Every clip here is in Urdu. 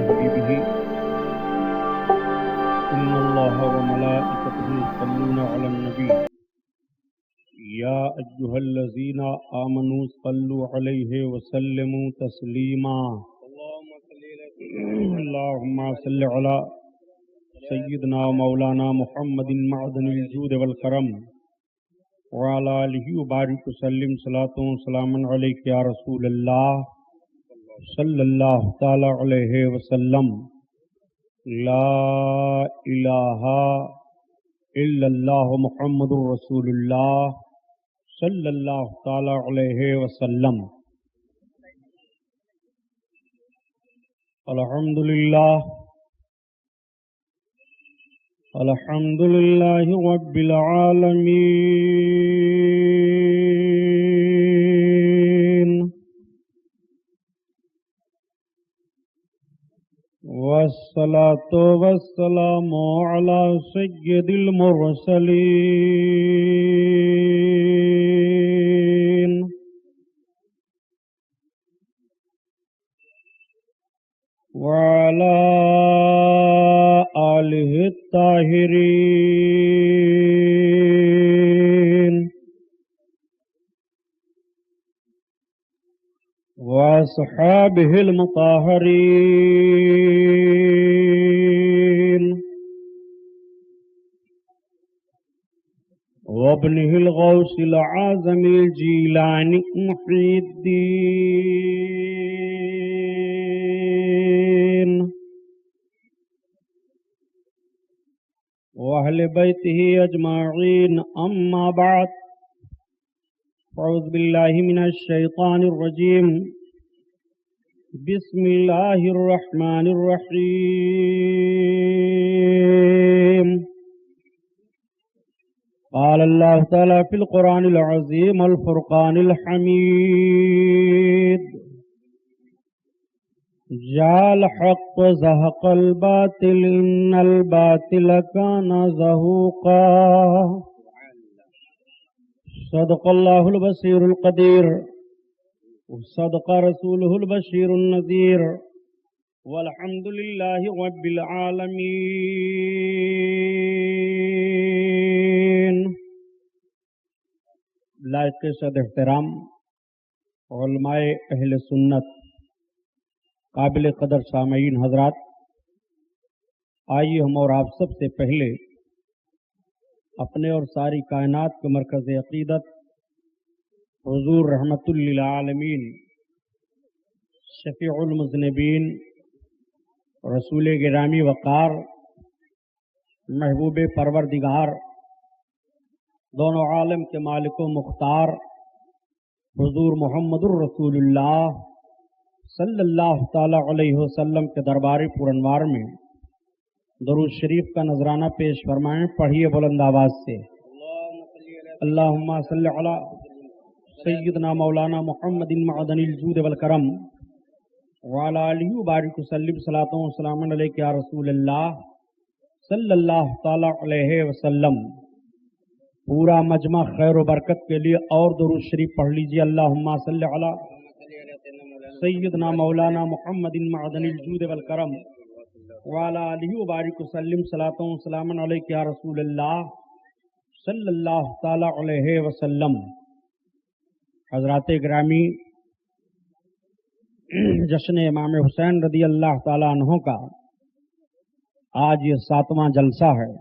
حبيبه إن الله وملائكته يصلون على النبي يا أيها الذين آمنوا صلوا عليه وسلموا تسليما اللهم صل على سيدنا مولانا محمد معدن الجود والكرم وعلى آله وبارك وسلم صلاة وسلام عليك يا رسول الله صلی اللہ تعالی علیہ وسلم لا الہ الا اللہ محمد رسول اللہ صلی اللہ تعالی علیہ وسلم الحمدللہ رب العالمین والصلاة والسلام على سيد المرسلين وعلى آله الطاهرين وأصحابه المطهرين وابنه الغوث العظم الجيلاني محي الدين وأهل بيته أجمعين أما بعد أعوذ بالله من الشيطان الرجيم بسم الله الرحمن الرحيم قال الله تعالى في القرآن العظيم الفرقان الحميد جاء الحق وزهق الباطل إن الباطل كان زهوقا صدق الله البصير القدير وصدق رسوله البشير النذير والحمد لله رب العالمين. لائق صد احترام علماء اہل سنت، قابل قدر سامعین حضرات، آئیے ہم اور آپ سب سے پہلے اپنے اور ساری کائنات کے مرکز عقیدت حضور رحمت للعالمین شفیع المذنبین رسول گرامی وقار محبوب پروردگار دونوں عالم کے مالک و مختار حضور محمد الرسول اللہ صلی اللہ تعالی علیہ وسلم کے دربار پرانوار میں درود شریف کا نذرانہ پیش فرمائیں. پڑھیے بلند آواز سے اللہم صلی علی سیدنا مولانا محمد معدن الجود والکرم وعلی آلہ وبارک وسلم صلاۃ و سلام علیک یا رسول اللہ صلی اللہ تعالی علیہ وسلم. پورا مجمع خیر و برکت کے لیے اور درود شریف پڑھ لیجیے. اللہم صلی علی سیدنا مولانا محمد معدن الجود والکرم وعلی آلہ وبارک وسلم صلاۃ و سلام علیک یا رسول اللہ صلی اللہ تعالی علیہ وسلم. حضرات گرامی، جشن امام حسین رضی اللہ تعالی عنہ کا آج یہ 7واں جلسہ ہے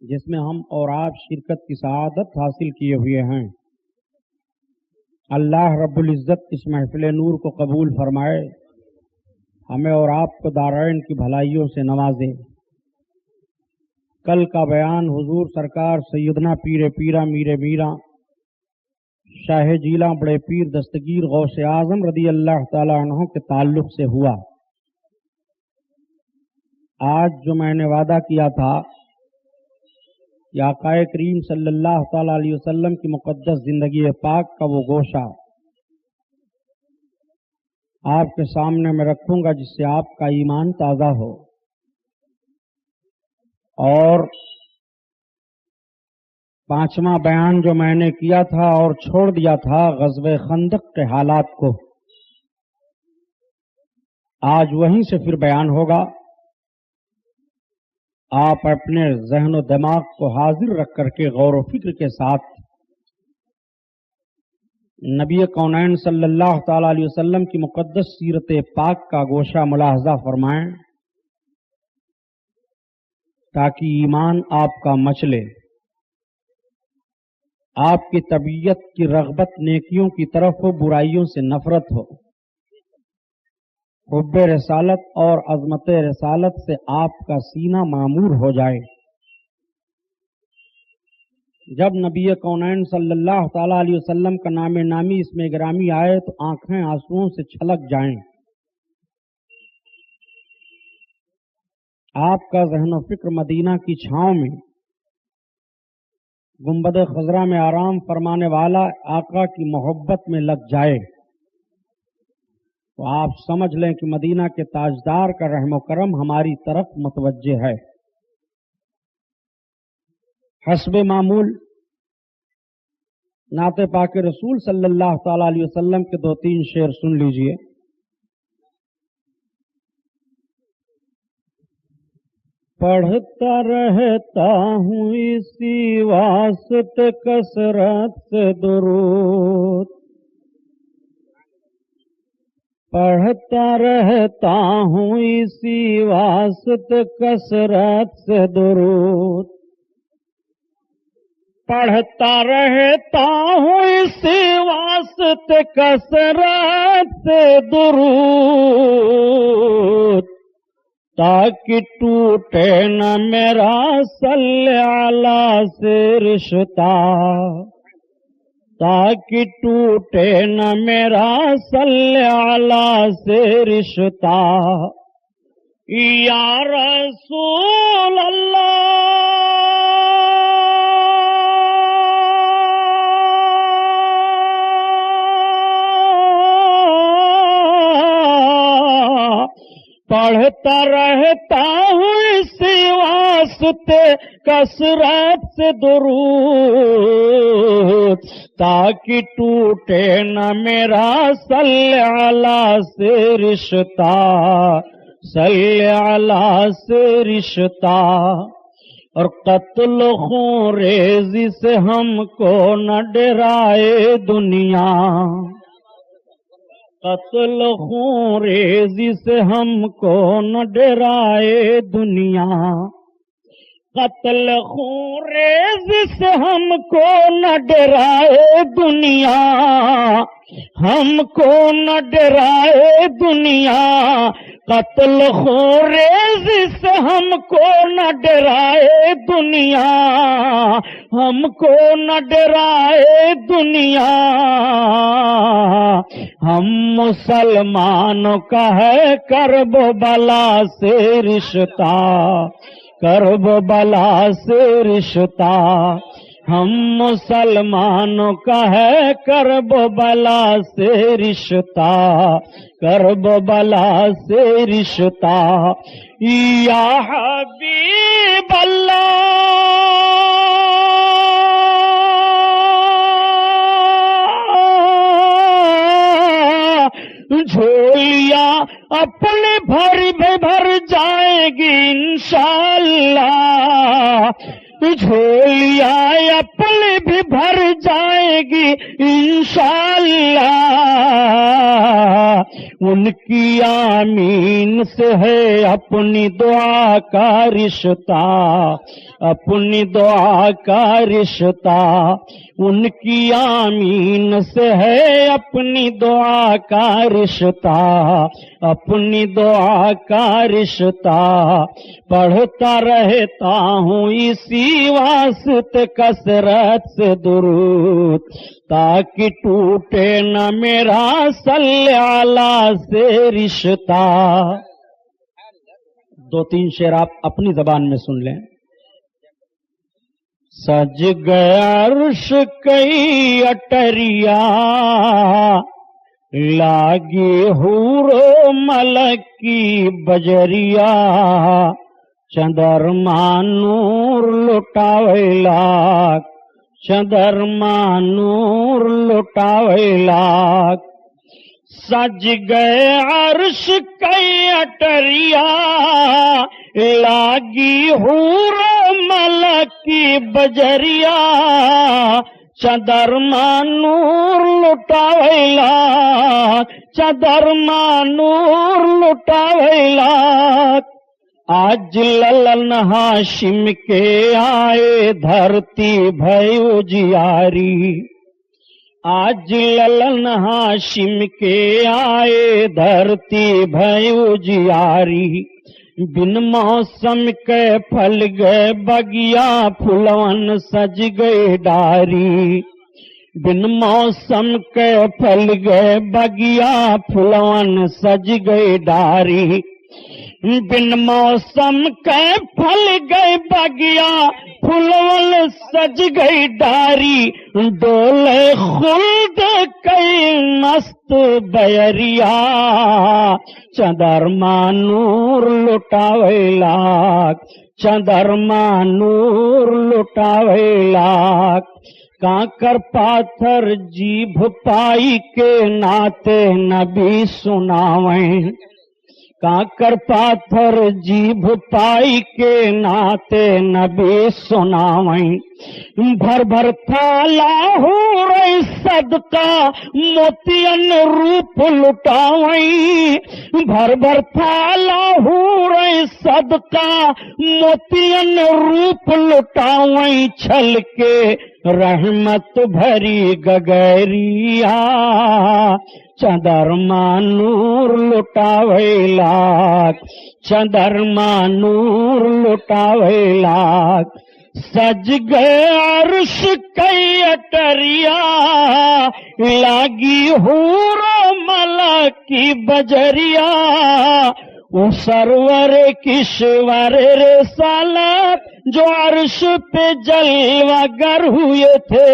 جس میں ہم اور آپ شرکت کی سعادت حاصل کیے ہوئے ہیں. اللہ رب العزت اس محفل نور کو قبول فرمائے، ہمیں اور آپ کو دارین کی بھلائیوں سے نوازے. کل کا بیان حضور سرکار سیدنا پیر پیرا میر میرا شاہ جیلاں بڑے پیر دستگیر غوث اعظم رضی اللہ تعالی عنہ کے تعلق سے ہوا. آج جو میں نے وعدہ کیا تھا کہ آقا کریم صلی اللہ تعالی علیہ وسلم کی مقدس زندگی پاک کا وہ گوشہ آپ کے سامنے میں رکھوں گا جس سے آپ کا ایمان تازہ ہو. اور 5واں بیان جو میں نے کیا تھا اور چھوڑ دیا تھا غزوہ خندق کے حالات کو، آج وہیں سے پھر بیان ہوگا. آپ اپنے ذہن و دماغ کو حاضر رکھ کر کے غور و فکر کے ساتھ نبی کونین صلی اللہ تعالی علیہ وسلم کی مقدس سیرت پاک کا گوشہ ملاحظہ فرمائیں تاکہ ایمان آپ کا مچلے، آپ کی طبیعت کی رغبت نیکیوں کی طرف ہو، برائیوں سے نفرت ہو، حب رسالت اور عظمت رسالت سے آپ کا سینہ معمور ہو جائے. جب نبی کونین صلی اللہ تعالی علیہ وسلم کا نام نامی اس میں گرامی آئے تو آنکھیں آنسوؤں سے چھلک جائیں. آپ کا ذہن و فکر مدینہ کی چھاؤں میں گنبد خضرا میں آرام فرمانے والا آقا کی محبت میں لگ جائے تو آپ سمجھ لیں کہ مدینہ کے تاجدار کا رحم و کرم ہماری طرف متوجہ ہے. حسب معمول نعت پاک رسول صلی اللہ تعالی علیہ وسلم کے 2-3 شعر سن لیجئے. پڑھتا رہتا ہوں اسی واسطے کثرت سے درود، پڑھتا رہتا ہوں اسی واسطے کثرت سے درود، پڑھتا رہتا ہوں اسی واسطے کثرت سے درود، تاکہ ٹوٹے نہ میرا صلی علی سے رشتہ، تاکہ ٹوٹے نہ میرا صلی علی سے رشتہ. یا رسول اللہ، پڑھتا رہتا ہوں اسی واسطے کثرت سے درود، تاکہ ٹوٹے نہ میرا صلی علی سے رشتہ، صلی علی سے رشتہ. اور قتل خون ریزی سے ہم کو نہ ڈرائے دنیا، قتل خون ریزی سے ہم کو نہ ڈرائے دنیا، قتل خون ریزی سے ہم کو نہ ڈرائے دنیا، ہم کو نہ ڈرائے دنیا، قتل خون ریزی سے ہم کو نہ ڈرائے دنیا، ہم کو نہ ڈرائے دنیا. ہم مسلمانوں کا ہے کرب و بلا سے رشتہ، کرب و بلا سے رشتہ. ہم مسلمانوں کا ہے کرب و بلا سے رشتہ، کرب و بلا سے رشتہ. یا حبیب اللہ جھولیاں اپنے بھر جائے گی انشاءاللہ، جھولیاں اپنے بھی بھر جائے گی انشاءاللہ. ان کی آمین سے ہے اپنی دعا کا رشتہ، اپنی دعا کا رشتہ. ان کی آمین سے ہے اپنی دعا کا رشتہ، اپنی دعا کا رشتہ. پڑھتا رہتا ہوں اسی واسطے کثرت سے درود، تاکہ ٹوٹے نہ میرا صلی علی سے رشتہ. 2-3 شعر آپ اپنی زبان میں سن لیں. سج گیا عرش کئی اٹریا، لاگی حور و ملک کی بجریا، چندرما نور لٹاوے لاکھ، چندرما نور لٹاوے لاکھ. سج گئے عرش کی اٹریا لاگی حور ملک کی بجریا چندرما نور لٹاویلا چندرما نور لٹاویلا آج للن ہاشم کے آئے دھرتی بھئی اجیاری آج للن ہاشم کے آئے دھرتی بھئی اجیاری بن موسم کے پھل گئے بگیا پھلون سج گئے ڈاری بن موسم کے پھل گئے بگیا پھلون سج گئے ڈاری بن موسم کے پھل گئے بگیا پھلون سج گئی ڈاری ڈولے خلد کئی مست بیریا چندرما نور لٹاویلا چندرما نور لٹاویلا کانکر پاتھر جیبھ پائی کے ناتے نبی سناویں کانکر پاتھر جیبھ پائی کے ناتے نبی سناویں بھر بھر تھالا حور صدقہ موتین روپ لٹاویں بھر بھر تھالا حور صدقہ موتین روپ لٹاویں چھل کے رحمت بھری گگریا چندرما نور لٹاویلا چندرما نور لٹاویلا سج گئے عرش کی اٹریا لاگی حور ملک کی بجریا وہ سرور کشور رسالت جو عرش پہ جلوہ گر ہوئے تھے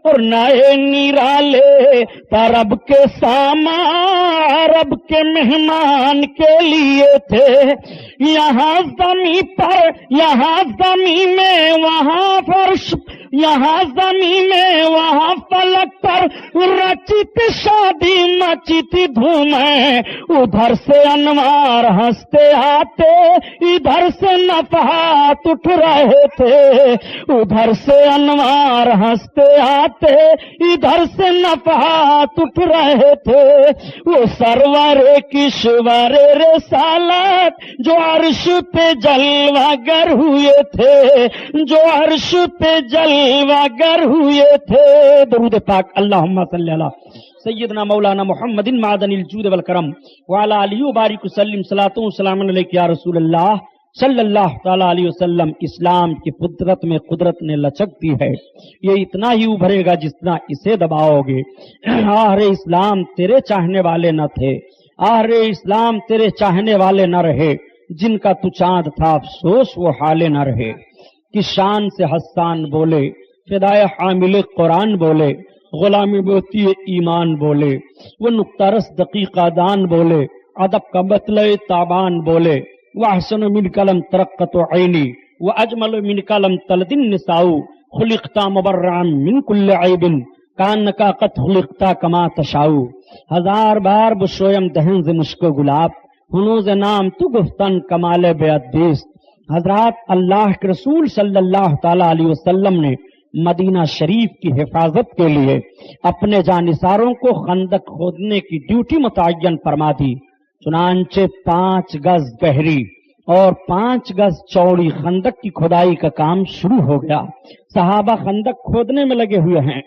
اور نئے نرالے رب کے سامان رب کے مہمان کے لیے تھے یہاں زمین پر یہاں زمین میں وہاں فرش یہاں زمین میں وہاں فلک پر رچی تھی شادی مچی تھی دھومیں ادھر سے انوار ہنستے آتے ادھر سے نفحات اٹھ رہے تھے ادھر سے انوار ہنستے آتے ادھر سے نفحات اٹھ رہے تھے وہ سرور کشور رسالت جو عرش پہ جلوہ گر ہوئے تھے جو عرش پہ جلوہ گر ہوئے تھے درود پاک اللہم صلی اللہ سیدنا مولانا محمد معدن الجود والکرم وعلی آلہ وبارک وسلم صلاۃ و سلام علیک یا رسول اللہ صلی اللہ تعالی علیہ وسلم. اسلام کی فطرت میں قدرت نے لچک دی ہے، یہ اتنا ہی ابھرے گا جتنا اسے دباؤ گے. آہر اسلام تیرے چاہنے والے نہ تھے، آہر اسلام تیرے چاہنے والے نہ رہے، جن کا تو چاند تھا افسوس وہ حالے نہ رہے. کہ شان سے حسان بولے، فدائے حامل قرآن بولے، غلامی بوتی ایمان بولے، وہ نقطہ رس دقیقہ دان بولے، ادب کا مطلع تابان بولے، وَأَحْسَنُ مِنْكَ لَمْ تَرَقَّتُ عَيْنِي وَأَجْمَلُ مِنْكَ لَمْ تَلِدِ النِّسَاءُ خُلِقْتَ مُبَرَّأً مِنْ كُلِّ عَيْبٍ كَأَنَّكَ قَدْ خُلِقْتَ كَمَا تَشَاءُ. ہزار بار بشویم دہن ز مشک گلاب ہنوز نام تو گفتن کمال بے ادیست. حضرات اللہ کے رسول صلی اللہ تعالی علیہ وسلم نے مدینہ شریف کی حفاظت کے لیے اپنے جانثاروں کو خندق کھودنے کی ڈیوٹی متعین فرما دی. چنانچہ 5 گز گہری اور 5 گز چوڑی خندق کی کھدائی کا کام شروع ہو گیا. صحابہ خندق کھودنے میں لگے ہوئے ہیں.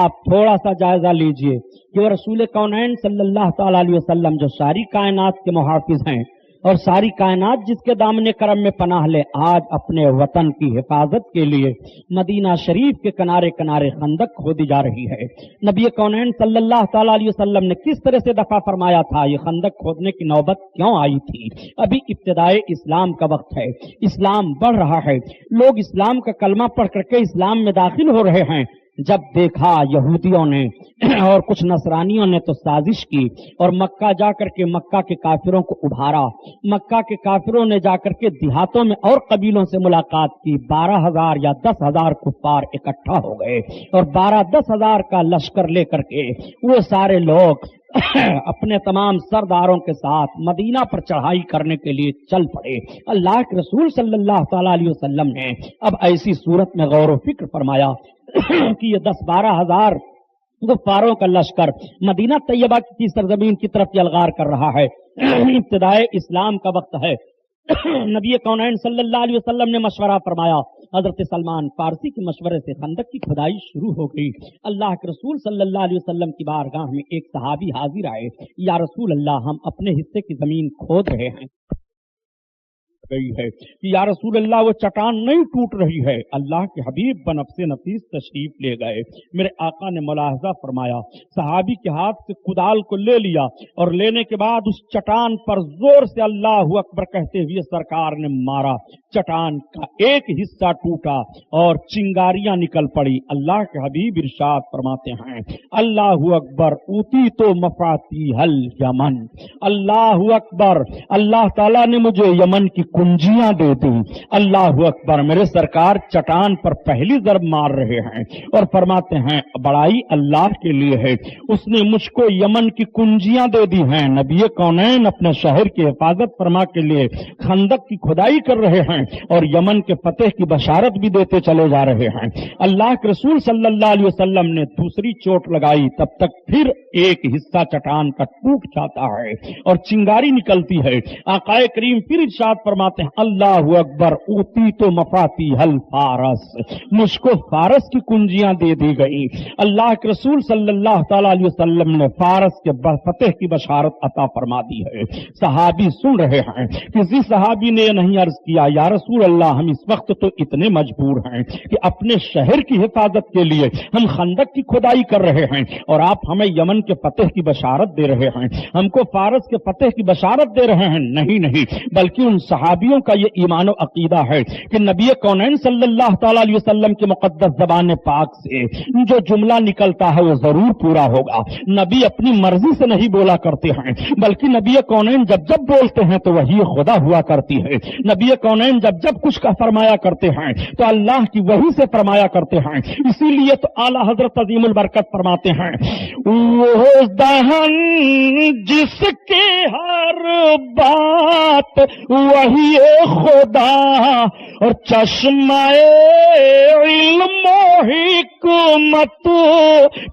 آپ تھوڑا سا جائزہ لیجئے کہ وہ رسول کونین صلی اللہ تعالی علیہ وسلم جو ساری کائنات کے محافظ ہیں اور ساری کائنات جس کے دامن کرم میں پناہ لے، آج اپنے وطن کی حفاظت کے لیے مدینہ شریف کے کنارے کنارے خندق کھودی جا رہی ہے. نبی کونین صلی اللہ تعالی علیہ وسلم نے کس طرح سے دفع فرمایا تھا؟ یہ خندق کھودنے کی نوبت کیوں آئی تھی؟ ابھی ابتدائے اسلام کا وقت ہے، اسلام بڑھ رہا ہے، لوگ اسلام کا کلمہ پڑھ کر کے اسلام میں داخل ہو رہے ہیں، جب دیکھا یہودیوں نے اور کچھ نصرانیوں نے تو سازش کی اور مکہ جا کر کے مکہ کے کافروں کو ابھارا. مکہ کے کافروں نے جا کر کے دیہاتوں میں اور قبیلوں سے ملاقات کی. 12,000 یا 10,000 کفار اکٹھا ہو گئے اور 12-10,000 کا لشکر لے کر کے وہ سارے لوگ اپنے تمام سرداروں کے ساتھ مدینہ پر چڑھائی کرنے کے لیے چل پڑے. اللہ کے رسول صلی اللہ تعالی علیہ وسلم نے اب ایسی صورت میں غور و فکر فرمایا کہ یہ 10-12 ہزار کفاروں کا لشکر مدینہ طیبہ کی سرزمین کی طرف یلغار کر رہا ہے. ابتدائے اسلام کا وقت ہے. نبی کونین صلی اللہ علیہ وسلم نے مشورہ فرمایا. حضرت سلمان فارسی کے مشورے سے خندق کی کھدائی شروع ہو گئی. اللہ کے رسول صلی اللہ علیہ وسلم کی بارگاہ میں ایک صحابی حاضر آئے. یا رسول اللہ، ہم اپنے حصے کی زمین کھود رہے ہیں. گئی ہے کہ یا رسول اللہ وہ چٹان نہیں ٹوٹ رہی ہے. اللہ کے حبیب بنفس نفیس تشریف لے گئے. میرے آقا نے ملاحظہ فرمایا، صحابی کے ہاتھ سے کدال کو لے لیا اور لینے کے بعد اس چٹان پر زور سے اللہ اکبر کہتے ہوئے سرکار نے مارا. چٹان کا ایک حصہ ٹوٹا اور چنگاریاں نکل پڑی. اللہ کے حبیب ارشاد فرماتے ہیں، اللہ اکبر اوتی تو مفاتی حل یمن. اللہ اکبر، اللہ تعالیٰ نے مجھے یمن کی کنجیاں دے دی. اللہ اکبر. میرے سرکار چٹان پر پہلی ضرب مار رہے ہیں اور فرماتے ہیں بڑائی اللہ کے لیے ہے، اس نے مجھ کو یمن کی کنجیاں دے دی ہیں. نبی کونین اپنے شہر کی حفاظت فرما کے لیے خندق کی کھدائی کر رہے ہیں اور یمن کے فتح کی بشارت بھی دیتے چلے جا رہے ہیں. اللہ کے رسول صلی اللہ علیہ وسلم نے دوسری چوٹ لگائی. تب تک پھر ایک حصہ چٹان کا ٹوٹ جاتا ہے اور چنگاری نکلتی ہے. آقا کریم پھر ارشاد فرماتے ہیں، اللہ اکبر اوتی تو مفاتی حل فارس. مجھ کو فارس کی کنجیاں دے دی گئی. اللہ کے رسول صلی اللہ تعالی علیہ وسلم نے فارس کے فتح کی بشارت عطا فرما دی ہے. صحابی سن رہے ہیں. کسی صحابی نے نہیں عرض کیا یا رسول اللہ، ہم اس وقت تو اتنے مجبور ہیں کہ اپنے شہر کی حفاظت کے لیے ہم خندق کی کھدائی کر رہے ہیں اور آپ ہمیں یمن کے فتح کی بشارت دے رہے ہیں، ہم کو فارس کے فتح کی بشارت دے رہے ہیں. نہیں، بلکہ ان صحابیوں کا یہ ایمان و عقیدہ ہے کہ نبی کونین صلی اللہ تعالی علیہ وسلم کی مقدس زبان پاک سے جو جملہ نکلتا ہے وہ ضرور پورا ہوگا. نبی اپنی مرضی سے نہیں بولا کرتے ہیں، بلکہ نبی کونین جب جب بولتے ہیں تو وہی خدا ہوا کرتی ہے. نبی کونین جب جب کچھ کا فرمایا کرتے ہیں تو اللہ کی وحی سے فرمایا کرتے ہیں. اسی لیے تو اعلیٰ حضرت عظیم البرکت فرماتے ہیں، وہ دہن جس کے ہر بات وہی خدا اور چشمہ علم و حکمت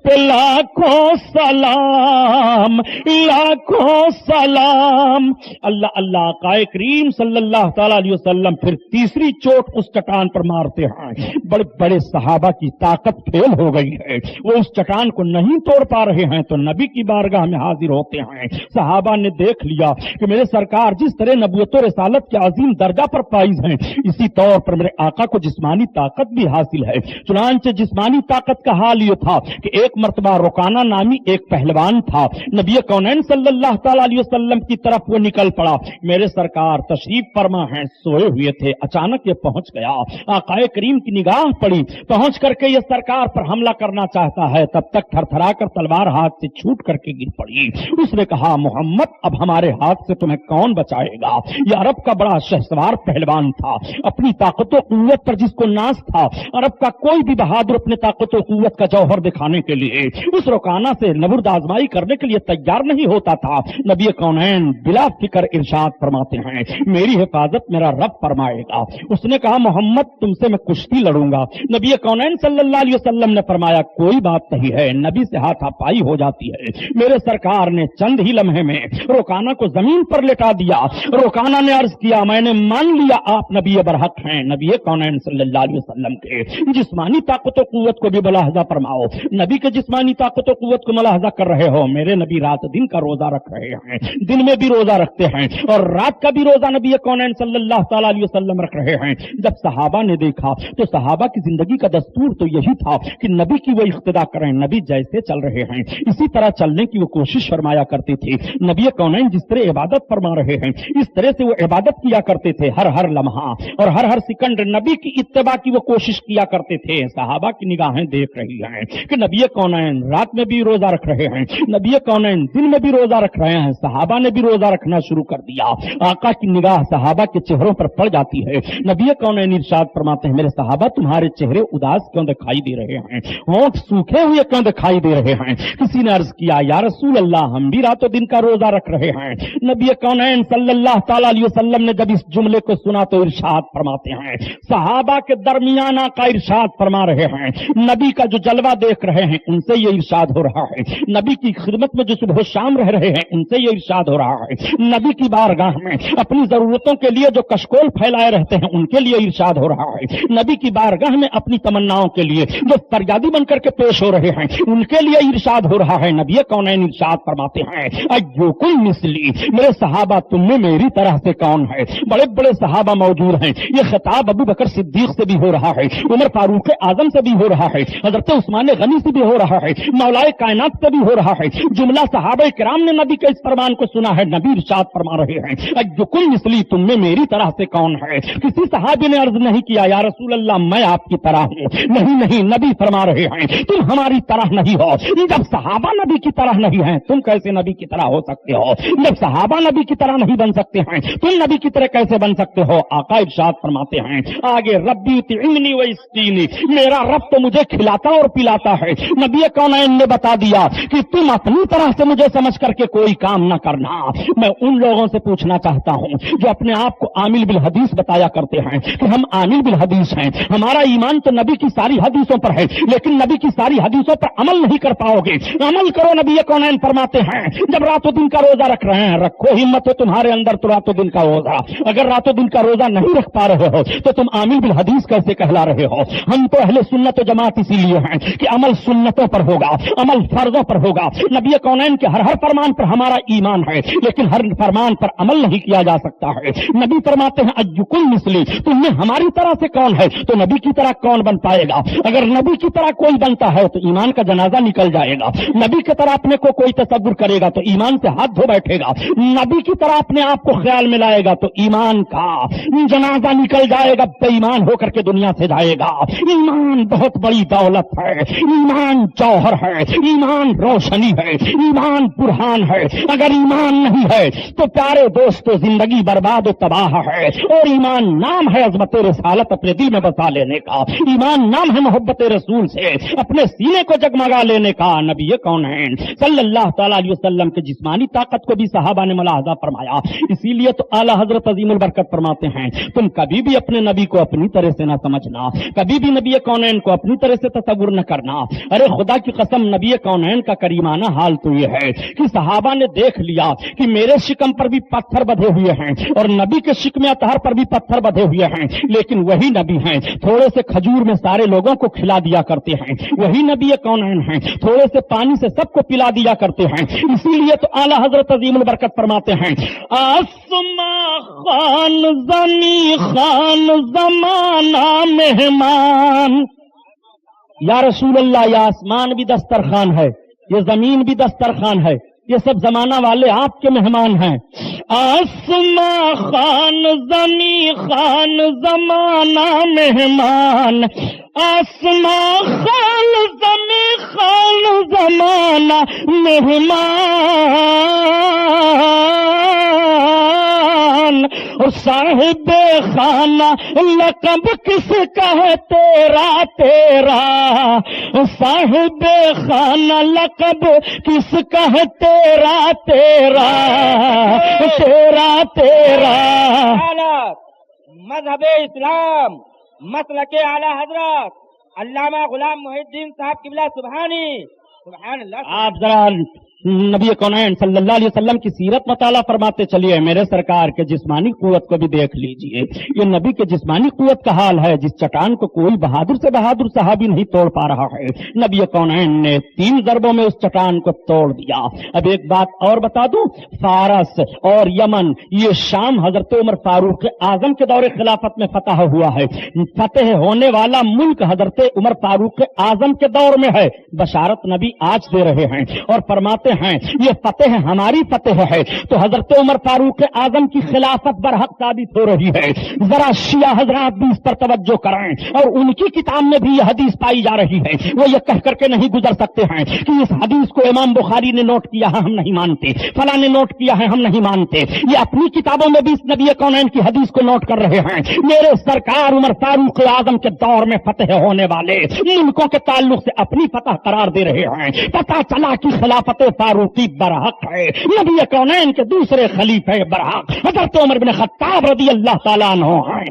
پہ لاکھوں سلام، لاکھوں سلام. اللہ آقا کریم صلی اللہ تعالی علیہ وسلم پھر تیسری چوٹ اس چٹان پر مارتے ہیں. بڑے بڑے صحابہ کی طاقت فیل ہو گئی ہے، وہ اس چٹان کو نہیں توڑ پا رہے ہیں تو نبی کی بارگاہ میں حاضر ہوتے ہیں. صحابہ نے دیکھ لیا کہ میرے سرکار جس طرح نبوت و رسالت کے عظیم درجہ پر فائز ہیں، اسی طور پر میرے آقا کو جسمانی طاقت بھی حاصل ہے. چنانچہ جسمانی طاقت کا حال یہ تھا کہ ایک مرتبہ رکانہ نامی ایک پہلوان تھا، نبی کونین صلی اللہ تعالی علیہ وسلم کی طرف وہ نکل پڑا. میرے سرکار تشریف فرما ہیں، سوئے ہوئے تھے. اچانک یہ پہنچ گیا، آقا کریم کی نگاہ پڑی، پہنچ کر کے یہ سرکار پر حملہ کرنا چاہتا ہے. تب تک تھر تھرا کر تلوار ہاتھ سے چھوٹ کر کے گر پڑی. اس نے کہا محمد اب ہمارے ہاتھ سے تمہیں کون بچائے گا؟ یہ عرب کا بڑا شہسوار پہلوان تھا، اپنی طاقت و قوت پر جس کو ناز تھا. عرب کا کوئی بھی بہادر اپنے طاقت و قوت کا جوہر دکھانے کے لیے اس رکانہ سے نبرد آزمائی کرنے کے لیے تیار نہیں ہوتا تھا. نبی کونین بلا فکر ارشاد فرماتے ہیں میری حفاظت میرا رب فرمائے گا. اس نے کہا محمد تم سے میں کشتی لڑوں گا. نبی کونین صلی اللہ علیہ وسلم نے فرمایا کوئی بات نہیں ہے. نبی سے ہاتھا پائی ہو جاتی ہے. میرے سرکار نے چند ہی لمحے میں روکانہ کو زمین پر لٹا دیا. روکانہ نے عرض کیا میں نے مان لیا آپ نبی برحق ہیں. نبی کونین صلی اللہ علیہ وسلم کے جسمانی طاقت و قوت کو بھی ملاحظہ فرماؤ. نبی کے جسمانی طاقت و قوت کو ملاحظہ کر رہے ہو. میرے نبی رات دن کا روزہ رکھ رہے ہیں، دن میں بھی روزہ رکھتے ہیں اور رات کا بھی روزہ نبی کونین صلی اللہ تعالی علیہ وسلم رکھ رہے ہیں. جب صحابہ نے دیکھا تو صحابہ کی زندگی کا دستور تو یہی تھا کہ نبی کی وہ اقتدا کریں, نبی جیسے چل رہے ہیں اسی طرح چلنے کی وہ کوشش فرمایا کرتے تھے. نبی کونین جس طرح عبادت فرما رہے ہیں اس طرح سے وہ عبادت کیا کرتے تھے. ہر لمحہ اور ہر سیکنڈ نبی کی اتباع کی وہ کوشش کیا کرتے تھے. صحابہ کی نگاہیں دیکھ رہی ہیں کہ نبی کونین رات میں بھی روزہ رکھ رہے ہیں, نبی کونین دن میں بھی روزہ رکھ رہے ہیں. صحابہ نے بھی روزہ رکھنا شروع کر دیا. آقا کی نگاہ صحابہ کے چہروں پر پڑ جاتی ہے. نبی کونین ارشاد فرماتے ہیں میرے صحابہ تمہارے چہرے اداس کیوں دکھائی دے رہے ہیں, ہونٹ سوکھے ہوئے کیوں دکھائی دے رہے ہیں؟ کسی نے عرض کیا یا رسول اللہ ہم بھی راتوں دن کا روزہ رکھ رہے ہیں. نبی کونین صلی اللہ تعالی علیہ وسلم نے جب اس جملے کو سنا تو ارشاد فرماتے ہیں صحابہ کے درمیان آقا ارشاد فرما رہے ہیں, نبی کا جو جلوہ دیکھ رہے ہیں ان سے یہ ارشاد ہو رہا ہے, نبی کی خدمت میں جو صبح و شام رہ رہے ہیں ان سے یہ ارشاد ہو رہا ہے, نبی کی بارگاہ میں اپنی ضرورتوں کے لیے جو کشکول پھیلائے رہتے ہیں ان کے لیے ارشاد ہو رہا ہے, نبی کی بارگاہ میں اپنی تمناؤں کے لیے جو فریادی بن کر کے پیش ہو رہے ہیں ان کے لیے ارشاد ہو رہا ہے. نبی کونین ارشاد فرماتے ہیں ایوکم مثلی, میرے صحابہ تم میں میری طرح سے کون ہے؟ بڑے بڑے صحابہ موجود ہیں. یہ خطاب ابو بکر صدیق سے بھی ہو رہا ہے, عمر فاروق اعظم سے بھی ہو رہا ہے, حضرت عثمان غنی سے بھی ہو رہا ہے, مولائے کائنات سے بھی ہو رہا ہے. جملہ صحابہ کرام نے نبی کے اس فرمان کو سنا ہے. نبی ارشاد فرما رہے ہیں ایوکم مثلی, تم میں میری طرح سے کون ہے؟ کسی صحابی نے عرض نہیں کیا یا رسول اللہ میں آپ کی طرح ہوں. نہیں, نبی فرما رہے ہیں تم ہماری طرح نہیں ہو. جب صحابہ نبی کی طرح نہیں ہیں تم کیسے نبی کی طرح ہو سکتے ہو؟ جب صحابہ نبی کی طرح نہیں بن سکتے ہیں تم نبی کی طرح کیسے بن سکتے ہو؟ آقا ارشاد فرماتے ہیں آگے ربی طعمنی و اسقینی, میرا رب تو مجھے کھلاتا اور پلاتا ہے. نبی کونین نے بتا دیا کہ تم اپنی طرح سے مجھے سمجھ کر کے کوئی کام نہ کرنا. میں ان لوگوں سے پوچھنا چاہتا ہوں جو اپنے آپ کو عامل بالحدیث بتایا کرتے ہیں کہ ہم عامل بالحدیث ہیں, ہمارا ایمان تو نبی کی ساری حدیثوں پر ہے لیکن نبی کی ساری حدیثوں پر عمل نہیں کر پاؤ گے. عمل کرو. نبی کونین فرماتے ہیں جب رات و دن کا روزہ رکھ رہے ہیں رکھو ہمت ہے تمہارے اندر تو رات و دن کا روزہ, اگر رات و دن کا روزہ نہیں رکھ پا رہے ہو تو تم عامل بالحدیث کیسے کہلا رہے ہو؟ ہم تو اہل سنت و جماعت اسی لیے ہیں کہ عمل سنتوں پر ہوگا, عمل فرضوں پر ہوگا. نبی کونین کے ہر فرمان پر ہمارا ایمان ہے لیکن ہر فرمان پر عمل نہیں کیا جا سکتا ہے. نبی فرماتے ہیں ایوکم مثلی, تم میں ہماری طرح سے کون ہے؟ تو نبی کی طرح کون بن پائے گا؟ اگر نبی کی طرح کوئی بنتا ہے تو ایمان کا جنازہ نکل جائے گا. نبی کی طرح اپنے کو کوئی تصور کرے گا تو ایمان سے ہاتھ دھو بیٹھے گا. نبی کی طرح اپنے آپ کو خیال میں لائے گا تو ایمان کا جنازہ نکل جائے گا, بے ایمان ہو کر کے دنیا سے جائے گا. ایمان بہت بڑی دولت ہے, ایمان جوہر ہے, ایمان روشنی ہے, ایمان برہان ہے. اگر ایمان نہیں ہے تو پیارے دوستو زندگی برباد و تباہ ہے. اور ایمان نام ہے عظمت رسالت اپنے دل میں بسا لینے کا, ایمان نام ہے محبت رسول سے اپنے سینے کو جگمگا لینے کا. نبی کونین صلی اللہ تعالی علیہ وسلم کے جسمانی طاقت کو بھی صحابہ نے ملاحظہ فرمایا. اسی لیے تو اعلیٰ حضرت عظیم البرکت فرماتے ہیں تم کبھی بھی اپنے نبی کو اپنی طرح سے نہ سمجھنا, کبھی بھی نبی کونین کو اپنی طرح سے تصور نہ کرنا. ارے خدا کی قسم نبی کونین کا کریمانہ حال تو یہ ہے کہ صحابہ نے دیکھ لیا کہ میرے شکم پر بھی پتھر بدھے ہوئے ہیں اور نبی کے شکم اطہر پر بھی پتھر بدھے ہوئے ہیں, لیکن وہی نبی ہیں تھوڑے سے کھجور میں سارے لوگوں کو کھلا دیا کرتے ہیں. وہی نبی کونین ہیں تھوڑے سے پانی سے سب کو پلا دیا کرتے ہیں. اسی لیے تو اعلیٰ حضرت عظیم البرکت فرماتے ہیں آسماں خان زمیں خان زمانہ مہمان. یا رسول اللہ یہ آسمان بھی دسترخوان ہے, یہ زمین بھی دسترخوان ہے, یہ سب زمانہ والے آپ کے مہمان ہیں. آسماں خان زمیں خان زمانہ مہمان, آسماں خان زمیں خان زمانہ مہمان. اور صاحب خانہ لقب کس کا ہے تیرا تیرا, صاحب خانہ لقب کس کا ہے تیرا تیرا تیرا تیرا. مذہب اسلام مسلک اعلی حضرت علامہ غلام محی الدین صاحب قبلہ سبحانی. سبحان اللہ. آپ ذرا نبی کونین صلی اللہ علیہ وسلم کی سیرت مطالعہ فرماتے چلیے میرے سرکار کے جسمانی قوت کو بھی دیکھ لیجئے. یہ نبی کے جسمانی قوت کا حال ہے جس چٹان کو کوئی بہادر سے بہادر صحابی نہیں توڑ پا رہا ہے. نبی کونین نے 3 ضربوں میں اس چٹان کو توڑ دیا. اب ایک بات اور بتا دوں، فارس اور یمن، یہ شام حضرت عمر فاروق اعظم کے دور خلافت میں فتح ہوا ہے. فتح ہونے والا ملک حضرت عمر فاروق اعظم کے دور میں ہے. بشارت نبی آج دے رہے ہیں اور فرماتے ہیں یہ فتح ہماری فتح ہے. تو حضرت عمر فاروق اعظم کی خلافت برحق ثابت ہو رہی ہے. ذرا شیعہ حضرات بھی اس پر توجہ کریں، اور ان کی کتاب میں بھی یہ حدیث پائی جا رہی ہے. وہ یہ کہہ کر کے نہیں گزر سکتے ہیں کہ اس حدیث کو امام بخاری نے نوٹ کیا ہے ہم نہیں مانتے، فلاں نے نوٹ کیا ہے ہم نہیں مانتے. یہ اپنی کتابوں میں بھی اس نبی کونین کی حدیث کو نوٹ کر رہے ہیں. میرے سرکار عمر فاروق اعظم کے دور میں فتح ہونے والے ملکوں کے تعلق سے اپنی فتح قرار دے رہے ہیں. پتہ چلا کہ خلافت فاروقی برحق ہے. نبی کونین کے دوسرے خلیفہ برحق حضرت عمر بن خطاب رضی اللہ تعالیٰ عنہ ہیں.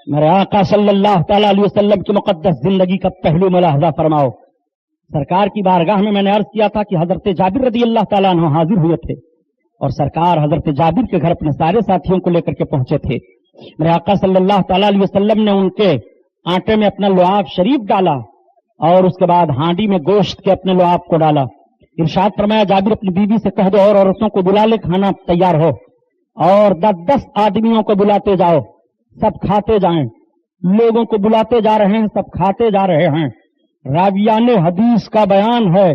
میرے آقا صلی اللہ تعالیٰ علیہ وسلم کی مقدس زندگی کا پہلو ملاحظہ فرماؤ. سرکار کی بارگاہ میں نے عرض کیا تھا کہ حضرت جابر رضی اللہ تعالیٰ عنہ حاضر ہوئے تھے اور سرکار حضرت جابر کے گھر اپنے سارے ساتھیوں کو لے کر کے پہنچے تھے. میرے آقا صلی اللہ تعالیٰ علیہ وسلم نے ان کے آٹے میں اپنا لعاب شریف ڈالا اور اس کے بعد ہانڈی میں گوشت کے اپنے لعاب کو ڈالا. ارشاد فرمایا جابر اپنی بیوی سے کہہ دو اور عورتوں کو بلا لے، کھانا تیار ہو، اور 10 آدمیوں کو بلاتے جاؤ، سب کھاتے جائیں. لوگوں کو بلاتے جا رہے ہیں، سب کھاتے جا رہے ہیں. راویان حدیث کا بیان ہے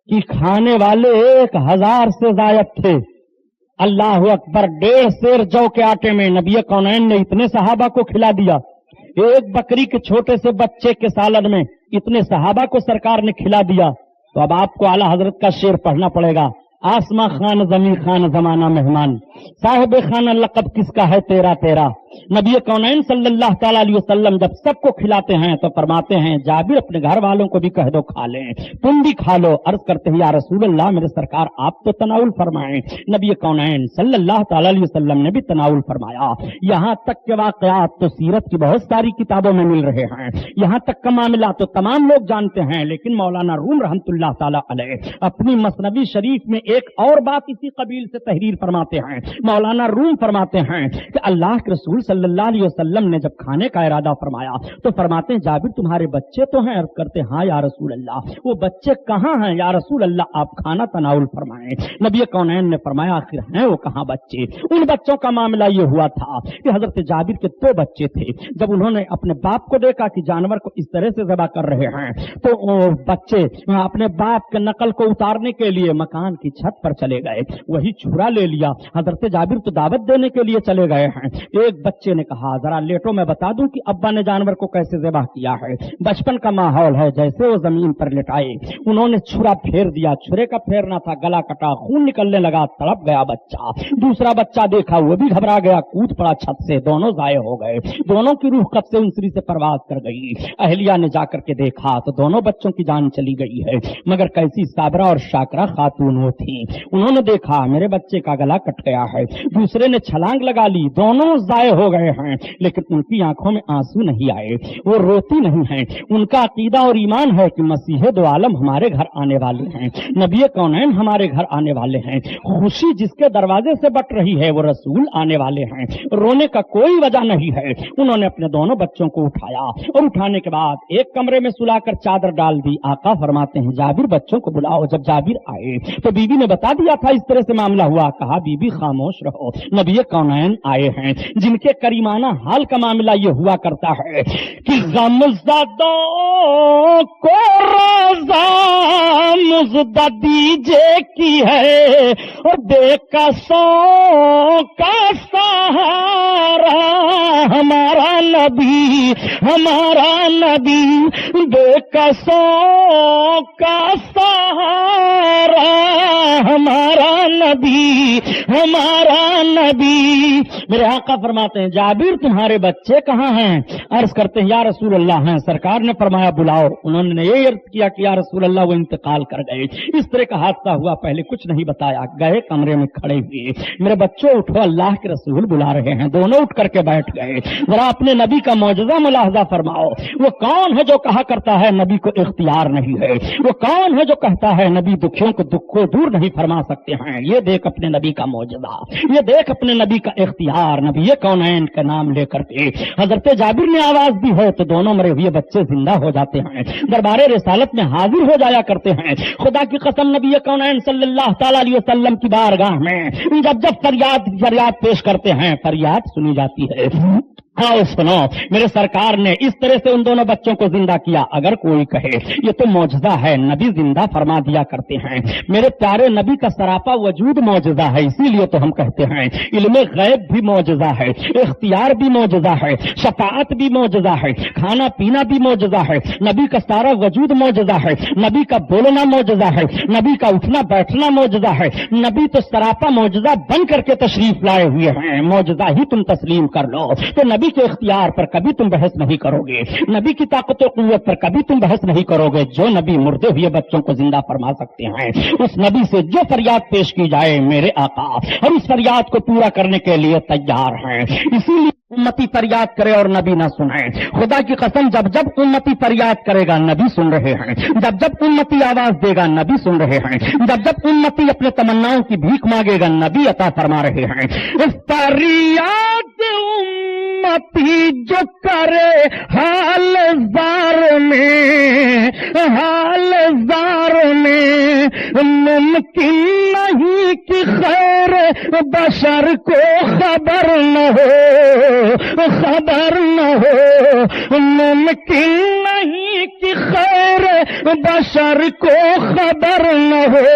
کہ کھانے والے 1000 سے زائد تھے. اللہ اکبر، 1.5 سیر جو کے آٹے میں نبی کونین نے اتنے صحابہ کو کھلا دیا. ایک بکری کے چھوٹے سے بچے کے سالن میں اتنے صحابہ کو سرکار نے کھلا دیا. تو اب آپ کو اعلیٰ حضرت کا شعر پڑھنا پڑے گا. آسماں خان زمین خان زمانہ مہمان، صاحب خانہ لقب کس کا ہے تیرا تیرا. نبی کونین صلی اللہ تعالیٰ علیہ وسلم جب سب کو کھلاتے ہیں تو فرماتے ہیں جابر اپنے گھر والوں کو بھی کہہ دو کھا لیں، تم بھی کھا لو. عرض کرتے ہیں یا رسول اللہ میرے سرکار آپ تو تناول فرمائیں. نبی کونین صلی اللہ تعالیٰ علیہ وسلم نے بھی تناول فرمایا. یہاں تک کہ واقعات تو سیرت کی بہت ساری کتابوں میں مل رہے ہیں، یہاں تک کا معاملہ تو تمام لوگ جانتے ہیں. لیکن مولانا روم رحمت اللہ تعالیٰ علیہ اپنی مثنوی شریف میں ایک اور بات اسی قبیل سے تحریر فرماتے ہیں. مولانا روم فرماتے ہیں کہ اللہ کے رسول صلی اللہ علیہ وسلم نے جب کھانے کا ارادہ فرمایا تو فرماتے ہیں جابر تمہارے بچے تو ہیں؟ عرض کرتے ہاں یا رسول اللہ. وہ بچے کہاں ہیں یا رسول اللہ؟ آپ کھانا تناول فرمائیں. نبی کونین نے فرمایا آخر ہیں وہ کہاں بچے؟ ان بچوں کا معاملہ یہ ہوا تھا کہ حضرت جابر کے 2 بچے تھے. جب انہوں نے اپنے باپ کو دیکھا کہ جانور کو اس طرح سے ذبح کر رہے ہیں تو بچے اپنے باپ کے نقل کو اتارنے کے لیے مکان کی چھت پر چلے گئے. وہی چھرا لے لیا. حضرت جابر تو دعوت دینے کے لیے چلے گئے ہیں. ایک بچے نے کہا ذرا لیٹو میں بتا دوں کہ ابا نے جانور کو کیسے ذبح کیا ہے. بچپن کا ماحول ہے. جیسے وہ زمین پر لٹائے انہوں نے چھرا پھیر دیا. چھرے کا پھیرنا تھا، گلا کٹا، خون نکلنے لگا، تڑپ گیا بچہ. دوسرا بچہ دیکھا وہ بھی گھبرا گیا، کود پڑا چھت سے. دونوں ضائع ہو گئے. دونوں کی روح کب سے انسری سے پرواز کر گئی. اہلیہ نے جا کر کے دیکھا تو دونوں بچوں کی جان چلی گئی ہے. مگر کیسی صابرہ اور شاکرہ خاتون وہ تھی. انہوں نے دیکھا میرے بچے کا گلا کٹ گیا ہے. دوسرے نے چھلانگ لگا لی، دونوں ضائع ہو گئے ہیں. لیکن ان کی آنکھوں میں آنسو نہیں آئے، وہ روتی نہیں ہیں. ان کا عقیدہ اور ایمان ہے کہ مسیح دو عالم ہمارے گھر آنے والے ہیں، نبی کونین ہمارے گھر آنے والے ہیں. خوشی جس کے دروازے سے بٹ رہی ہے وہ رسول آنے والے ہیں. رونے کا کوئی وجہ نہیں ہے. انہوں نے اپنے دونوں بچوں کو اٹھایا اور اٹھانے کے بعد ایک کمرے میں سلا کر چادر ڈال دی. آقا فرماتے ہیں جابر بچوں کو بلاؤ. جب جابر آئے تو بیوی نے بتا دیا تھا اس طرح سے معاملہ ہوا. کہا بیوی خاموش رہو، نبی کونین آئے ہیں جن کے کریمانہ حال کا معاملہ یہ ہوا کرتا ہے کہ غم زدوں کو روزہ مزدہ دیجے کی ہے اور بے قصوں کا سہارا ہمارا نبی بے قصوں کا سہارا ہمارا نبی نبی. میرے آقا فرماتے ہیں جابر تمہارے بچے کہاں ہیں؟ عرض کرتے ہیں یا رسول اللہ ہیں. سرکار نے فرمایا بلاؤ. انہوں نے یہ عرض کیا کہ یا رسول اللہ وہ انتقال کر گئے. اس طرح کا حادثہ ہوا، پہلے کچھ نہیں بتایا. گئے کمرے میں کھڑے ہوئے، میرے بچوں اٹھو اللہ کے رسول بلا رہے ہیں. دونوں اٹھ کر کے بیٹھ گئے. ذرا اپنے نبی کا معجزہ ملاحظہ فرماؤ. وہ کون ہے جو کہا کرتا ہے نبی کو اختیار نہیں ہے؟ وہ کون ہے جو کہتا ہے نبی دکھیوں کو دکھ کو دور نہیں فرما سکتے ہیں؟ یہ دیکھ اپنے نبی کا معجزہ، یہ دیکھ اپنے نبی کا اختیار. نبی کونین کا نام لے کر کے حضرت جابر نے آواز دی ہے تو دونوں مرے ہوئے بچے زندہ ہو جاتے ہیں، دربار رسالت میں حاضر ہو جایا کرتے ہیں. خدا کی قسم نبی کونین صلی اللہ تعالی علیہ وسلم کی بارگاہ میں جب فریاد پیش کرتے ہیں فریاد سنی جاتی ہے. آؤ سنو، میرے سرکار نے اس طرح سے ان دونوں بچوں کو زندہ کیا. اگر کوئی کہے یہ تو معجزہ ہے، نبی زندہ فرما دیا کرتے ہیں. میرے پیارے نبی کا سراپا وجود معجزہ ہے، اسی لیے تو ہم کہتے ہیں علم غیب بھی معجزہ ہے، اختیار بھی معجزہ ہے، شفاعت بھی معجزہ ہے، کھانا پینا بھی معجزہ ہے. نبی کا سارا وجود معجزہ ہے، نبی کا بولنا معجزہ ہے، نبی کا اٹھنا بیٹھنا معجزہ ہے. نبی تو سراپا معجزہ بن کر کے تشریف لائے ہوئے ہیں. معجزہ ہی تم تسلیم کر لو تو نبی کے اختیار پر کبھی تم بحث نہیں کرو گے، نبی کی طاقت و قوت پر کبھی تم بحث نہیں کرو گے. جو نبی مردے ہوئے بچوں کو زندہ فرما سکتے ہیں اس نبی سے جو فریاد پیش کی جائے میرے آقا اور اس فریاد کو پورا کرنے کے لیے تیار ہیں. اسی لیے امتی فریاد کرے اور نبی نہ سنائے. خدا کی قسم جب جب امتی فریاد کرے گا نبی سن رہے ہیں، جب جب امتی آواز دے گا نبی سن رہے ہیں، جب جب امتی اپنے تمناؤں کی بھیک مانگے گا نبی عطا فرما رہے ہیں. فریاد امتی جو کرے حال زار میں ممکن نہیں کہ خیر بشر کو خبر نہ ہو، ممکن نہیں کہ خیر بشر کو خبر نہ ہو.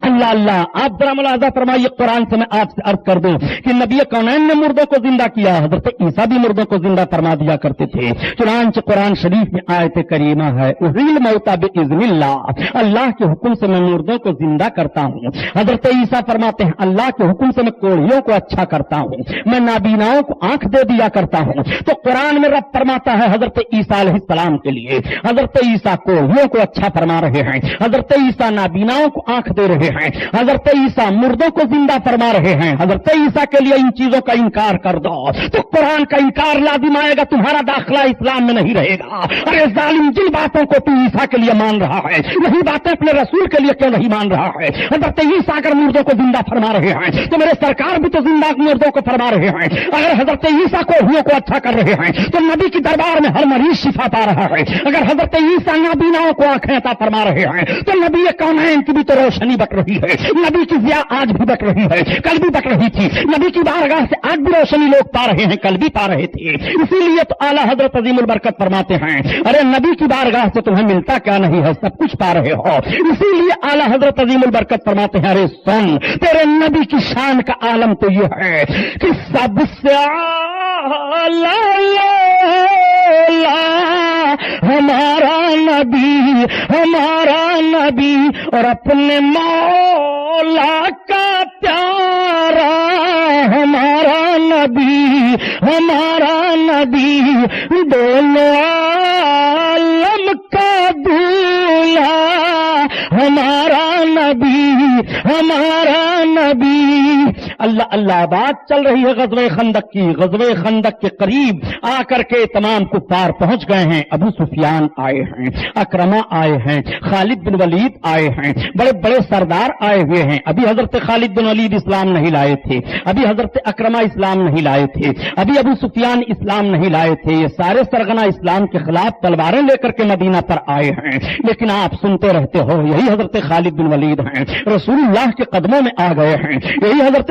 اللہ اللہ، آپ ذرا ملاحظہ فرمائیے. قرآن سے میں آپ سے عرض کر دوں کہ نبی کونین نے مردوں کو زندہ کیا، حضرت عیسیٰ بھی مردوں کو زندہ فرما دیا کرتے تھے. چنانچہ قرآن شریف میں آیت کریمہ ہے احیی الموتی باذن اللہ، اللہ کے حکم سے میں مردوں کو زندہ کرتا ہوں. حضرت عیسیٰ فرماتے ہیں اللہ کے حکم سے میں کوڑھیوں کو اچھا کرتا ہوں، میں نابیناؤں کو آنکھ دے دیا کرتا ہوں. تو قرآن میں رب فرماتا ہے حضرت عیسیٰ علیہ السلام کے لیے حضرت عیسیٰ کوڑھیوں کو اچھا فرما رہے ہیں، حضرت عیسیٰ نابیناؤں کو آنکھ دے رہے ہیں، حضرت عیسیٰ مردوں کو زندہ فرما رہے ہیں. حضرت عیسیٰ کے لیے ان چیزوں کا انکار کر دو تو قرآن کا انکار لازم آئے گا، تمہارا داخلہ اسلام میں نہیں رہے گا. ارے ظالم، جن باتوں کو تو عیسیٰ کے لیے مان رہا ہے وہی باتیں اپنے رسول کے لیے کیوں نہیں مان رہا ہے؟ حضرت عیسیٰ اگر مردوں کو زندہ فرما رہے ہیں تو میرے سرکار بھی تو زندہ مردوں کو فرما رہے ہیں. اگر حضرت عیسیٰ کوڑھیوں کو اچھا کر رہے ہیں تو نبی کی دربار میں ہر مریض شفا پا رہا ہے. اگر حضرت عیسیٰ نابیناؤں کو آنکھیں عطا فرما رہے ہیں تو نبی کونین کی بھی تو روشنی بٹ رہی ہے. نبی کی ضیاء آج بھی بٹ رہی ہے، کل بھی بٹ رہی تھی. نبی کی بارگاہ سے آج بھی روشنی لوگ پا رہے ہیں، کل بھی پا رہے تھے. اسی لیے تو اعلیٰ حضرت عظیم البرکت فرماتے ہیں ارے نبی کی بارگاہ سے تمہیں ملتا کیا نہیں ہے، سب کچھ پا رہے ہو. اسی لیے اعلیٰ حضرت عظیم البرکت فرماتے ہیں ارے سن، تیرے نبی کی شان کا عالم تو یہ ہے کہ سب سے ہمارا نبی اور اپنے مولا کا پیارا ہمارا نبی دونوں عالم کا دولہا ہمارا نبی. اللہ اللہ، بات چل رہی ہے غزوہ خندق کی. غزوہ خندق کے قریب آ کر کے تمام کفار پہنچ گئے ہیں. ابو سفیان آئے ہیں، اکرمہ آئے ہیں، خالد بن ولید آئے ہیں، بڑے بڑے سردار آئے ہوئے ہیں. ابھی حضرت خالد بن ولید اسلام نہیں لائے تھے، ابھی حضرت اکرمہ اسلام نہیں لائے تھے، ابھی ابو سفیان اسلام نہیں لائے تھے. یہ سارے سرغنہ اسلام کے خلاف تلواریں لے کر کے مدینہ پر آئے ہیں. لیکن آپ سنتے رہتے ہو یہی حضرت خالد بن ولید ہیں، رسول اللہ کے قدموں میں آ گئے ہیں. یہی حضرت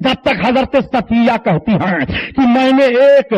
جب تک حضرت صفیہ کہتی ہیں کہ میں نے ایک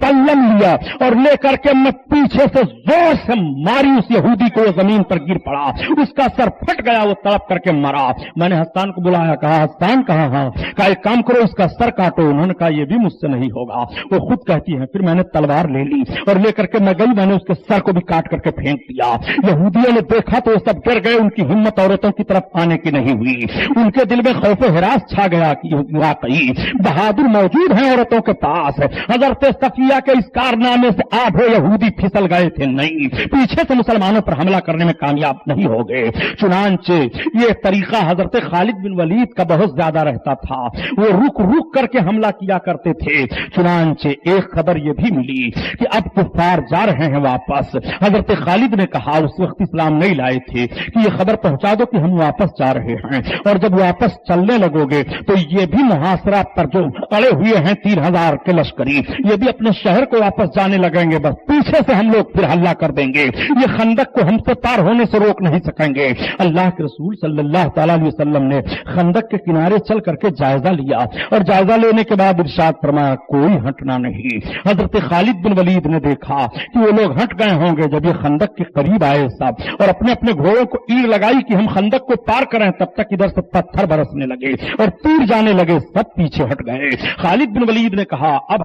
بلم لیا اور لے کر کے میں پیچھے سے زور سے ماری اس یہودی کو، وہ زمین پر گر پڑا، اس کا سر پھٹ گیا، وہ تڑپ کر کے مرا۔ میں نے حسان کو بلایا، کہا حسان کہاں؟ ہاں، کہا ایک کام کرو اس کا سر کاٹو۔ انہوں نے کہا یہ بھی مجھ سے نہیں ہوگا، وہ خود کہتی ہیں۔ پھر میں نے تلوار لے لی اور لے کر کے میں گئی، میں نے اس کے سر کو بھی کاٹ کر کے پھینک دیا۔ یہودیوں نے دیکھا تو وہ سب ڈر گئے، ان کی ہمت عورتوں کی طرف آنے کی نہیں ہوئی، ان کے دل میں خوف و ہراس چھا گیا کہ واقعی بہادر موجود ہیں عورتوں کے پاس۔ حضرت صفیہ کے اس کارنامے سے آدھے یہودی پھسل گئے تھے، نہیں پیچھے سے مسلمانوں پر حملہ کرنے میں کامیاب نہیں ہو گئے۔ چنانچہ یہ طریقہ حضرت خالد بن ولید کا بہت زیادہ رہتا تھا، وہ رک رک کر کے حملہ کیا کرتے تھے۔ چنانچہ ایک خبر یہ بھی ملی کہ اب کفار جا رہے ہیں واپس۔ حضرت خالد نے کہا، اس وقت اسلام نہیں لائے تھے، کہ یہ خبر پہنچا دو کہ ہم واپس جا رہے ہیں، اور جب واپس چلنے لگو گے تو یہ بھی محاصرہ پر جو اڑے ہوئے ہیں 3000 کے لشکری، یہ بھی اپنے شہر کو واپس جانے لگیں گے، بس پیچھے سے ہم لوگ پھر حملہ کر دیں گے، یہ خندق کو ہم سے پار ہونے سے روک نہیں سکیں گے۔ اللہ کے رسول صلی اللہ تعالی علیہ وسلم نے خندق کے کنارے چل کر کے جائزہ لیا، اور جائزہ لینے کے بعد ارشاد فرمایا کوئی ہٹنا نہیں۔ حضرت خالد بن ولید نے دیکھا کہ وہ لوگ ہٹ گئے ہوں گے، جب یہ خندق کے قریب آئے سب اور اپنے اپنے گھوڑوں کو ایڑ لگائی کہ ہم خندق کو پار کریں، تب تک ادھر سے پتھر برسنے لگے اور تیر جانے لگے، سب پیچھے ہٹ گئے۔ خالد بن ولید نے کہا اب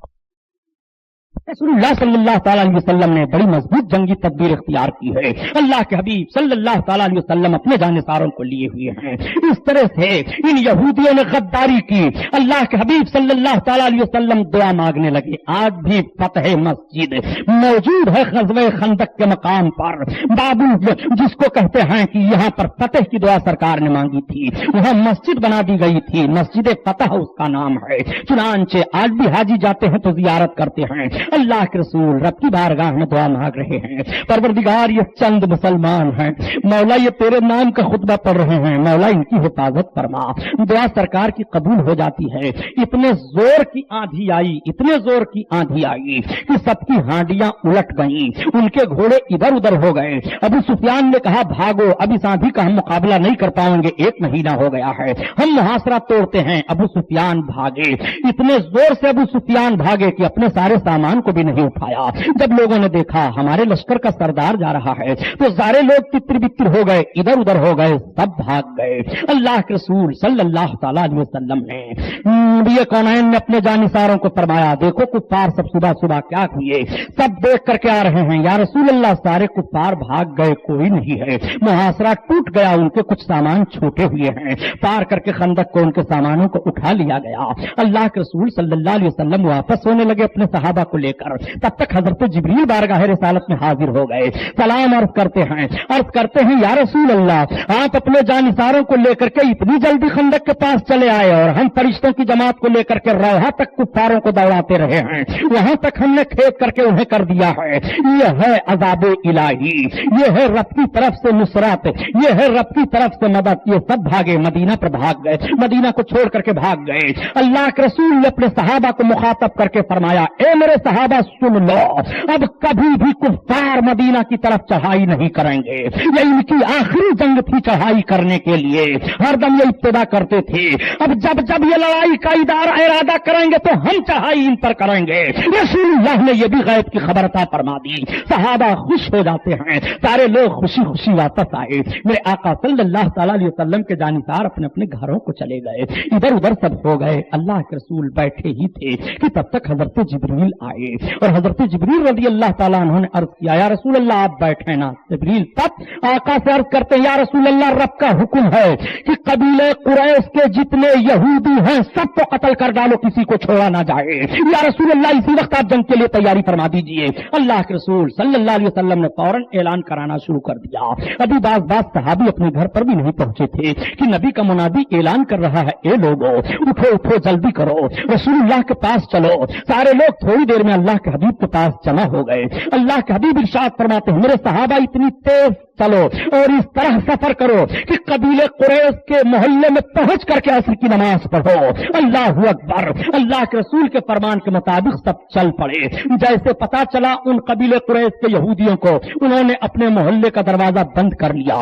رسول اللہ صلی اللہ تعالیٰ علیہ وسلم نے بڑی مضبوط جنگی تدبیر اختیار کی ہے، اللہ کے حبیب صلی اللہ تعالیٰ علیہ وسلم اپنے جانثاروں کو لیے ہوئے ہیں۔ اس طرح سے ان یہودیوں نے غداری کی، اللہ کے حبیب صلی اللہ تعالیٰ علیہ وسلم دعا مانگنے لگے۔ آج بھی فتح مسجد موجود ہے غزوہ خندق کے مقام پر، بابو جس کو کہتے ہیں کہ یہاں پر فتح کی دعا سرکار نے مانگی تھی، وہاں مسجد بنا دی گئی تھی، مسجد فتح اس کا نام ہے۔ چنانچہ آج بھی حاجی جاتے ہیں تو زیارت کرتے ہیں، اللہ کے رسول رب کی بارگاہ میں دعا مانگ رہے ہیں، پروردگار یہ چند مسلمان ہیں، مولا یہ تیرے نام کا خطبہ پڑھ رہے ہیں، مولا ان کی حفاظت فرما۔ دعا سرکار کی قبول ہو جاتی ہے۔ اتنے زور کی آندھی آئی، اتنے زور کی آندھی آئی کہ سب کی ہانڈیاں الٹ گئیں، ان کے گھوڑے ادھر ادھر ہو گئے۔ ابو سفیان نے کہا بھاگو، اب اس آندھی کا ہم مقابلہ نہیں کر پائیں گے، 1 مہینہ ہو گیا ہے، ہم محاصرہ توڑتے ہیں۔ ابو سفیان بھاگے، اتنے زور سے ابو سفیان بھاگے کہ اپنے سارے سامان کو بھی نہیں اٹھایا۔ جب لوگوں نے دیکھا ہمارے لشکر کا سردار جا رہا ہے تو سارے لوگ تتر بتر ہو گئے، ادھر ادھر ہو گئے، سب بھاگ گئے۔ اللہ کے رسول صلی اللہ تعالیٰ علیہ وسلم نے نبی کونین نے اپنے جانثاروں کو فرمایا دیکھو کفار سب صبح صبح کیا کیے، سب دیکھ کر کے آ رہے ہیں، یا رسول اللہ سارے کفار بھاگ گئے، کوئی نہیں ہے، محاصرہ ٹوٹ گیا، ان کے کچھ سامان چھوٹے ہوئے ہیں، پار کر کے خندق کو ان کے سامانوں کو اٹھا لیا گیا۔ اللہ کے رسول صلی اللہ علیہ وسلم واپس ہونے لگے اپنے صحابہ کو لے کر، تب تک حضرت جبریل بارگاہ رسالت میں حاضر ہو گئے، سلام عرض کرتے ہیں یا رسول اللہ آپ اپنے جانثاروں کو لے کر کے اتنی جلدی خندق کے پاس چلے آئے اور ہم فرشتوں کی جماعت کو لے کر کے روحہ تک کفاروں کو دوڑاتے رہے ہیں، وہاں تک ہم نے کھیت کر کے انہیں کر دیا ہے، یہ ہے عذاب الہی، یہ ہے رب کی طرف سے نصرت، یہ ہے رب کی طرف سے مدد۔ یہ سب بھاگے، مدینہ پر بھاگ گئے، مدینہ کو چھوڑ کر کے بھاگ گئے۔ اللہ کے رسول نے اپنے صحابہ کو مخاطب کر کے فرمایا اے میرے صحابہ سن لو، اب کبھی بھی کفار مدینہ کی طرف چڑھائی نہیں کریں گے، یہ ان کی آخری جنگ تھی چڑھائی کرنے کے لیے، ہر دم یہ ابتدا کرتے تھے، اب جب جب یہ لڑائی کا ارادہ کریں گے تو ہم چڑھائی ان پر کریں گے۔ رسول اللہ نے یہ بھی غیب کی خبر عطا فرما دی، صحابہ خوش ہو جاتے ہیں، سارے لوگ خوشی خوشی واپس آئے۔ میرے آقا صلی اللہ تعالیٰ علیہ وسلم کے جانثار اپنے اپنے گھروں کو چلے گئے، ادھر ادھر سب ہو گئے، اللہ کے رسول بیٹھے ہی تھے کہ تب تک حضرت جبریل آئے، اور حضرت جبریل رضی اللہ تعالیٰ عنہ نے عرض کیا یا رسول اللہ آپ بیٹھے نا۔ جبریل تب آقا سے عرض کرتے ہیں یا رسول اللہ رب کا حکم ہے کہ قبیلے قریش کے جتنے یہودی ہیں سب کو قتل کر ڈالو، کسی کو چھوڑا نہ جائے، یا رسول اللہ اسی وقت آپ جنگ کے لیے تیاری فرما دیجئے۔ اللہ کے رسول صلی اللہ علیہ وسلم نے فوراً اعلان کرانا شروع کر دیا۔ ابھی بعض صحابی اپنے گھر پر بھی نہیں پہنچے تھے کہ نبی کا منادی اعلان کر رہا ہے اے لوگو اٹھو اٹھو جلدی کرو، رسول اللہ کے پاس چلو۔ سارے لوگ تھوڑی دیر میں اللہ کے حبیب کے پاس جمع ہو گئے۔ اللہ کے حبیب ارشاد فرماتے ہیں میرے صحابہ اتنی تیز چلو اور اس طرح سفر کرو کہ قبیلے قریش کے محلے میں پہنچ کر کے عصر کی نماز پڑھو۔ اللہ اکبر۔ اللہ کے رسول کے فرمان کے مطابق سب چل پڑے۔ جیسے پتا چلا ان قبیلے قریش کے یہودیوں کو، انہوں نے اپنے محلے کا دروازہ بند کر لیا،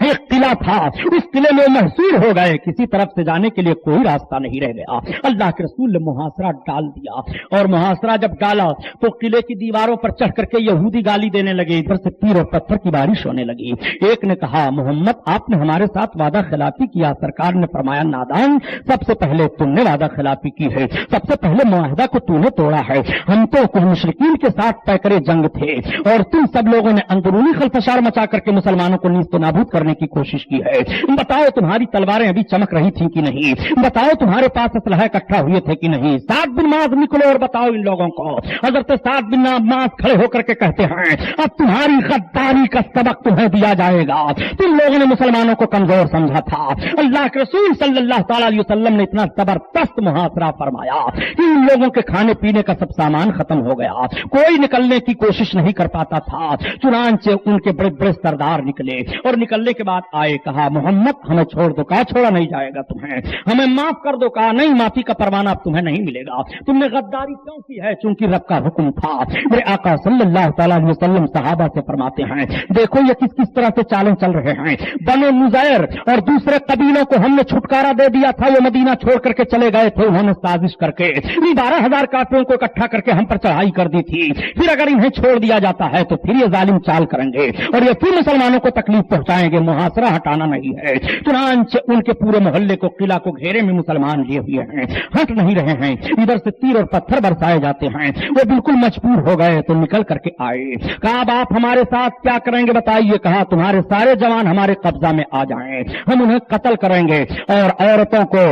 ایک قلعہ تھا، اس قلعے میں محصور ہو گئے، کسی طرف سے جانے کے لیے کوئی راستہ نہیں رہ گیا۔ اللہ کے رسول نے محاصرہ ڈال دیا، اور محاصرہ جب ڈالا تو قلعے کی دیواروں پر چڑھ کر کے یہودی گالی دینے لگے، ادھر سے تیر اور پتھر کی بارش ہونے لگی۔ ایک نے کہا محمد آپ نے ہمارے ساتھ وعدہ خلافی کیا۔ سرکار نے فرمایا نادان، سب سے پہلے تم نے وعدہ خلافی کی ہے، سب سے پہلے معاہدہ کو تو نے توڑا ہے۔ ہم تو کچھ مشرکین کے ساتھ پیکرے جنگ تھے، اور تم سب لوگوں نے اندرونی خلفشار مچا کر کے مسلمانوں کو نیست و نابود کرنے کی کوشش کی ہے۔ بتاؤ تمہاری تلواریں ابھی چمک رہی تھیں کہ نہیں؟ بتاؤ تمہارے پاس اسلحہ اکٹھا ہوئے تھے کہ نہیں؟ سعد بن معاذ نکلو اور بتاؤ ان لوگوں کو۔ حضرت سعد بن معاذ کھڑے ہو کر کے کہتے ہیں اب تمہاری غداری کا سبق تمہیں دیا جائے گا، تم لوگوں نے مسلمانوں کو کمزور سمجھا تھا۔ اللہ کے رسول صلی اللہ تعالی علیہ وسلم نے اتنا زبردست محاصرہ فرمایا کہ ان لوگوں کے کھانے پینے کا سب سامان ختم ہو گیا، کوئی نکلنے کی کوشش نہیں کر پاتا تھا۔ چنانچہ ان کے بڑے بڑے سردار نکلے، اور نکلنے کے بعد آئے، کہا محمد ہمیں چھوڑ دو۔ کہا چھوڑا نہیں جائے گا تمہیں، ہمیں معاف کر دو۔ کہا نہیں، معافی کا پروانہ اب تمہیں نہیں ملے گا، تم نے غداری کیوں کی ہے؟ چونکہ رب کا حکم تھا۔ میرے آقا صلی اللہ تعالی علیہ وسلم صحابہ سے فرماتے ہیں دیکھو یہ کس طرح سے چالیں چل رہے ہیں۔ بنو نذیر اور دوسرے قبیلوں کو ہم نے چھٹکارا دے دیا تھا، وہ مدینہ چھوڑ کر کے چلے گئے تھے، انہوں نے سازش کر کے 12,000 کافروں کو اکٹھا کر کے ہم پر چڑھائی کر دی تھی۔ پھر اگر انہیں چھوڑ دیا جاتا ہے تو پھر یہ ظالم چال کریں گے اور یہ پھر مسلمانوں کو تکلیف پہنچائیں گے، محاصرہ ہٹانا نہیں ہے۔ چنانچہ ان کے پورے محلے کو قلعہ کو گھیرے میں مسلمان لیے ہوئے ہیں، ہٹ نہیں رہے ہیں، ادھر سے تیر اور پتھر برسائے جاتے ہیں۔ وہ بالکل مجبور ہو گئے تو نکل کر کے آئے، کہا اب آپ ہمارے ساتھ کیا کریں گے بتائیے؟ کہا تمہارے سارے جوان ہمارے قبضہ میں آ جائیں، ہم انہیں قتل کریں گے اور عورتوں کو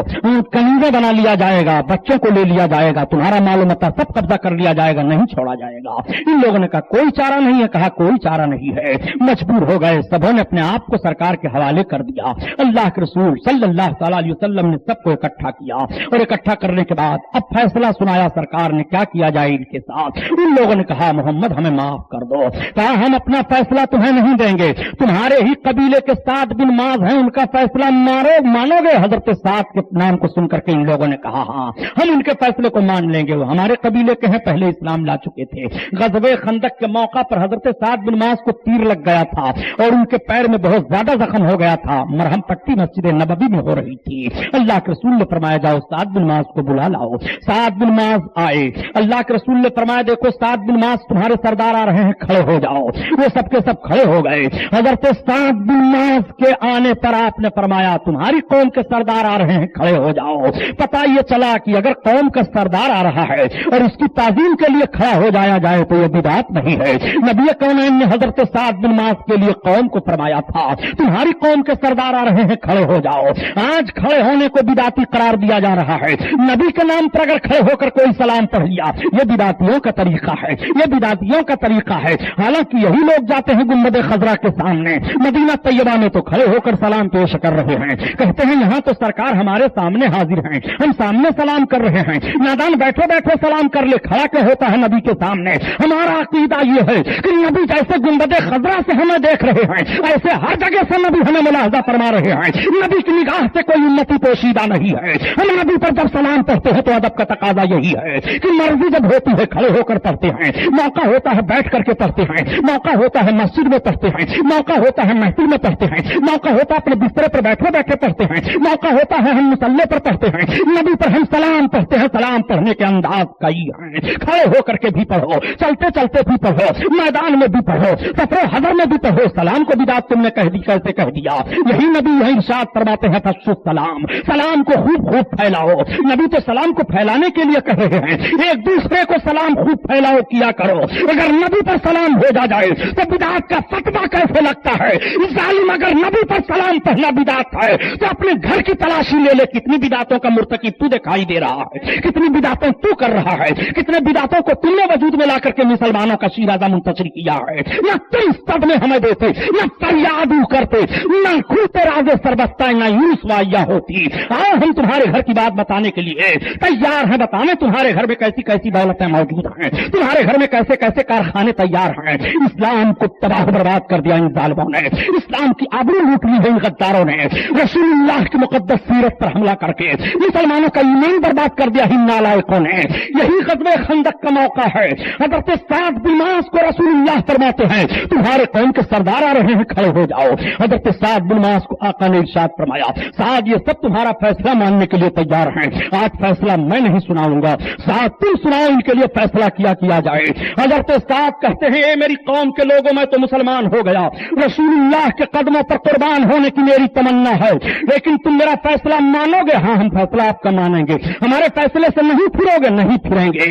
کنیزیں بنا لیا جائے گا، بچوں کو لے لیا جائے گا، تمہارا مال و متاع سب قبضہ کر لیا جائے گا، نہیں چھوڑا جائے گا۔ ان لوگوں نے کہا کوئی چارہ نہیں ہے، کہا کوئی چارہ نہیں ہے، مجبور ہو گئے، سبوں نے اپنے آپ کو سرکار کے حوالے کر دیا۔ اللہ کے رسول صلی اللہ تعالی علیہ وسلم نے سب کو اکٹھا کیا، اور اکٹھا کرنے کے بعد اب فیصلہ سنایا سرکار نے کیا کیا جائے ان کے ساتھ۔ ان لوگوں نے کہا محمد ہمیں معاف کر دو۔ کہا ہم اپنا فیصلہ تمہیں نہیں دیں گے، تمہارے ہی قبیلے کے سعد بن معاذ ہیں، ان کا فیصلہ مانو گے؟ حضرت سعد کے نام کو سن کر کے ان لوگوں نے کہا ہاں ہم ان کے فیصلے کو مان لیں گے، وہ ہمارے قبیلے کے ہیں، پہلے اسلام لا چکے تھے۔ غزوہ خندق کے موقع پر حضرت سعد بن معاذ کو تیر لگ گیا تھا اور ان کے پیر میں بہت زیادہ زخم ہو گیا تھا، مرہم پٹی مسجد نبوی میں ہو رہی تھی۔ اللہ کے رسول نے فرمایا جاؤ سعد بن معاذ کو بلا لاؤ۔ سعد بن معاذ آئے، اللہ کے رسول نے فرمایا دیکھو سعد بن معاذ تمہارے سردار آ رہے ہیں، کھڑے ہو جاؤ۔ وہ سب کے سب کھڑے ہو گئے۔ حضرت سعد بن معاذ کے آنے پر آپ نے فرمایا تمہاری قوم کے سردار آ رہے ہیں، کھڑے ہو جاؤ۔ پتہ یہ چلا کہ اگر قوم کا سردار آ رہا ہے اور اس کی تعظیم کے لیے کھڑا ہو جایا جائے تو یہ بدعت نہیں ہے۔ نبی کونین نے حضرت سعد بن معاذ کے لیے قوم کو فرمایا تھا تمہاری قوم کے سردار آ رہے ہیں، کھڑے ہو جاؤ۔ آج کھڑے ہونے کو بدعتی قرار دیا جا رہا ہے۔ نبی کے نام پر اگر کھڑے ہو کر کوئی سلام پڑھ لیا یہ بدعتیوں کا طریقہ ہے، یہ بدعتیوں کا طریقہ ہے۔ حالانکہ یہی لوگ جاتے ہیں گنبد خضرا کے سامنے مدینہ طیبہ میں تو کھڑے ہو کر سلام پیش کر رہے ہیں، کہتے ہیں یہاں تو سرکار ہمارے سامنے حاضر ہیں، ہم سامنے سلام کر رہے ہیں۔ نادان بیٹھے بیٹھے سلام کر لے، کھڑا کیا ہوتا ہے نبی کے سامنے؟ ہمارا عقیدہ یہ ہے کہ نبی جیسے گنبد خضرا سے ہمیں دیکھ رہے ہیں ایسے ہر جگہ سے نبی ہمیں ملاحظہ فرما رہے ہیں، نبی کی نگاہ سے کوئی امتی پوشیدہ نہیں ہے۔ ہم نبی پر جب سلام پڑھتے ہیں تو ادب کا تقاضا یہی ہے کہ مرضی جب ہوتی ہے کھڑے ہو کر پڑھتے ہیں، موقع ہوتا ہے بیٹھ کر کے پڑھتے ہیں، موقع ہوتا ہے مسجد میں پڑھتے ہیں، موقع ہوتا ہے محفل میں پڑھتے ہیں، موقع ہوتا ہے اپنے بستر پر بیٹھے بیٹھے پڑھتے ہیں، موقع ہوتا ہے ہم مصلے پر پڑھتے ہیں، نبی پر ہم سلام پڑھتے ہیں۔ سلام پڑھنے کے انداز کئی ہیں، کھڑے ہو کر کے بھی پڑھو، چلتے چلتے بھی پڑھو، میدان میں بھی پڑھو، سفر و حضر میں بھی پڑھو۔ سلام کو بدعت تم نے کہہ دی، کیسے کہہ دیا؟ یہی نبی یہی ارشاد فرماتے ہیں فشو السلام، سلام کو خوب خوب پھیلاؤ۔ نبی تو سلام کو پھیلانے کے لیے کہہ رہے ہیں، ایک دوسرے کو سلام خوب پھیلاؤ کیا کرو۔ اگر نبی پر سلام ہو جا جائے تو بدعت کا فتویٰ کیسے لگتا ہے؟ ظالم اگر نبی پر سلام پڑھنا بدعت ہے تو اپنے گھر کی تلاشی لے لے، کتنی بدعتوں کا مرتکب تو دکھائی دے رہا ہے، کتنی بدعتیں تو کر رہا ہے، کتنے بدعتوں کو تم نے وجود میں لا کر کے مسلمانوں کا شیرازہ منتشر کیا ہے۔ نہ تم سب نے ہمیں دیتے، نہ فریاد کرتے، نہ کھلتے رازے سربستہ، نہ یونس وائیا ہوتی۔ آؤ ہم تمہارے گھر کی بات بتانے کے لیے تیار ہیں، بتانے تمہارے گھر میں کیسی کیسی دولتیں موجود ہیں، تمہارے گھر میں کیسے کیسے کارخانے تیار ہیں۔ اسلام کو تباہ برباد کر دیا ان ظالموں نے، اسلام کی آبرو لوٹ لی ہے ان غداروں نے، رسول اللہ کی مقدس سیرت پر حملہ کر کے مسلمانوں کا ایمان برباد کر دیا ان نالائقوں نے۔ یہی غزوہ خندق کا موقع ہے۔ حضرت سعد بن معاذ کو رسول اللہ فرماتے ہیں تمہارے قوم کے سردار آ رہے ہیں، کھڑے ہو جاؤ۔ حضرت سعد بن معاذ کو آقا نے ارشاد فرمایا سعد یہ سب تمہارا فیصلہ ماننے کے لیے تیار ہیں، آج فیصلہ میں نہیں سناؤں گا، سعد تم سناؤ ان کے لیے فیصلہ کیا جائے۔ حضرت سعد کہتے ہیں اے میری قوم کے لوگوں میں تو مسلمان ہو گیا، رسول اللہ کے قدموں پر قربان ہونے کی میری تمنا ہے، لیکن تم میرا فیصلہ مانو گے؟ ہاں ہم فیصلہ آپ کا مانیں گے، ہمارے فیصلے سے نہیں پھرو گے؟ نہیں پھریں گے۔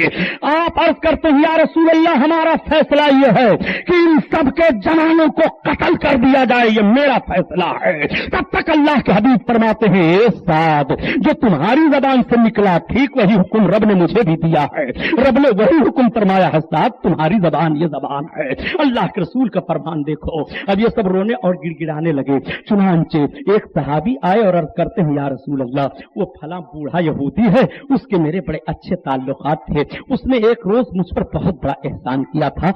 آپ عرض کرتے ہیں یا رسول اللہ ہمارا فیصلہ یہ ہے کہ ان سب کے جوانوں کو قتل کر دیا جائے، یہ میرا فیصلہ ہے۔ تب تک اللہ کے حبیب فرماتے ہیں اے سعد جو تمہاری زبان سے نکلا ٹھیک وہی حکم رب نے مجھے بھی دیا ہے، رب نے وہی حکم فرمایا ہے سعد تمہاری زبان یہ زبان ہے۔ اللہ کے رسول کا فرمان دیکھو۔ اب یہ سب رونے اور گڑ گڑانے لگے، چنانچہ ایک صحابی آئے اور عرض کرتے ہیں یا رسول اللہ وہ فلاں بوڑھا یہودی ہے، اس کے میرے بڑے اچھے تعلقات تھے، اس نے ایک روز مجھ پر بہت بڑا احسان کیا تھا،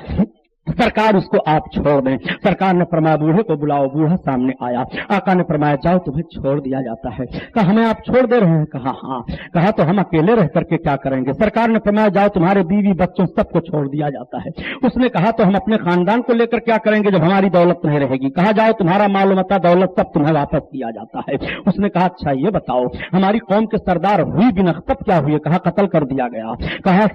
سرکار اس کو آپ چھوڑ دیں۔ سرکار نے فرمایا بوڑھے کو بلاؤ، بوڑھا سامنے آیا، آقا نے فرمایا جاؤ تمہیں چھوڑ دیا جاتا ہے۔ کہا ہمیں آپ چھوڑ دے رہے ہیں؟ کہا ہاں۔ کہا تو ہم اکیلے رہ کر کے کیا کریں گے؟ سرکار نے فرمایا جاؤ تمہارے بیوی بچوں سب کو چھوڑ دیا جاتا ہے۔ اس نے کہا تو ہم اپنے خاندان کو لے کر کیا کریں گے جب ہماری دولت نہیں رہے گی؟ کہا جاؤ تمہارا مال و متاع دولت سب تمہیں واپس کیا جاتا ہے۔ اس نے کہا اچھا یہ بتاؤ ہماری قوم کے سردار ہوئی بن اخطب کیا ہوئے؟ کہا قتل کر دیا گیا۔ کہا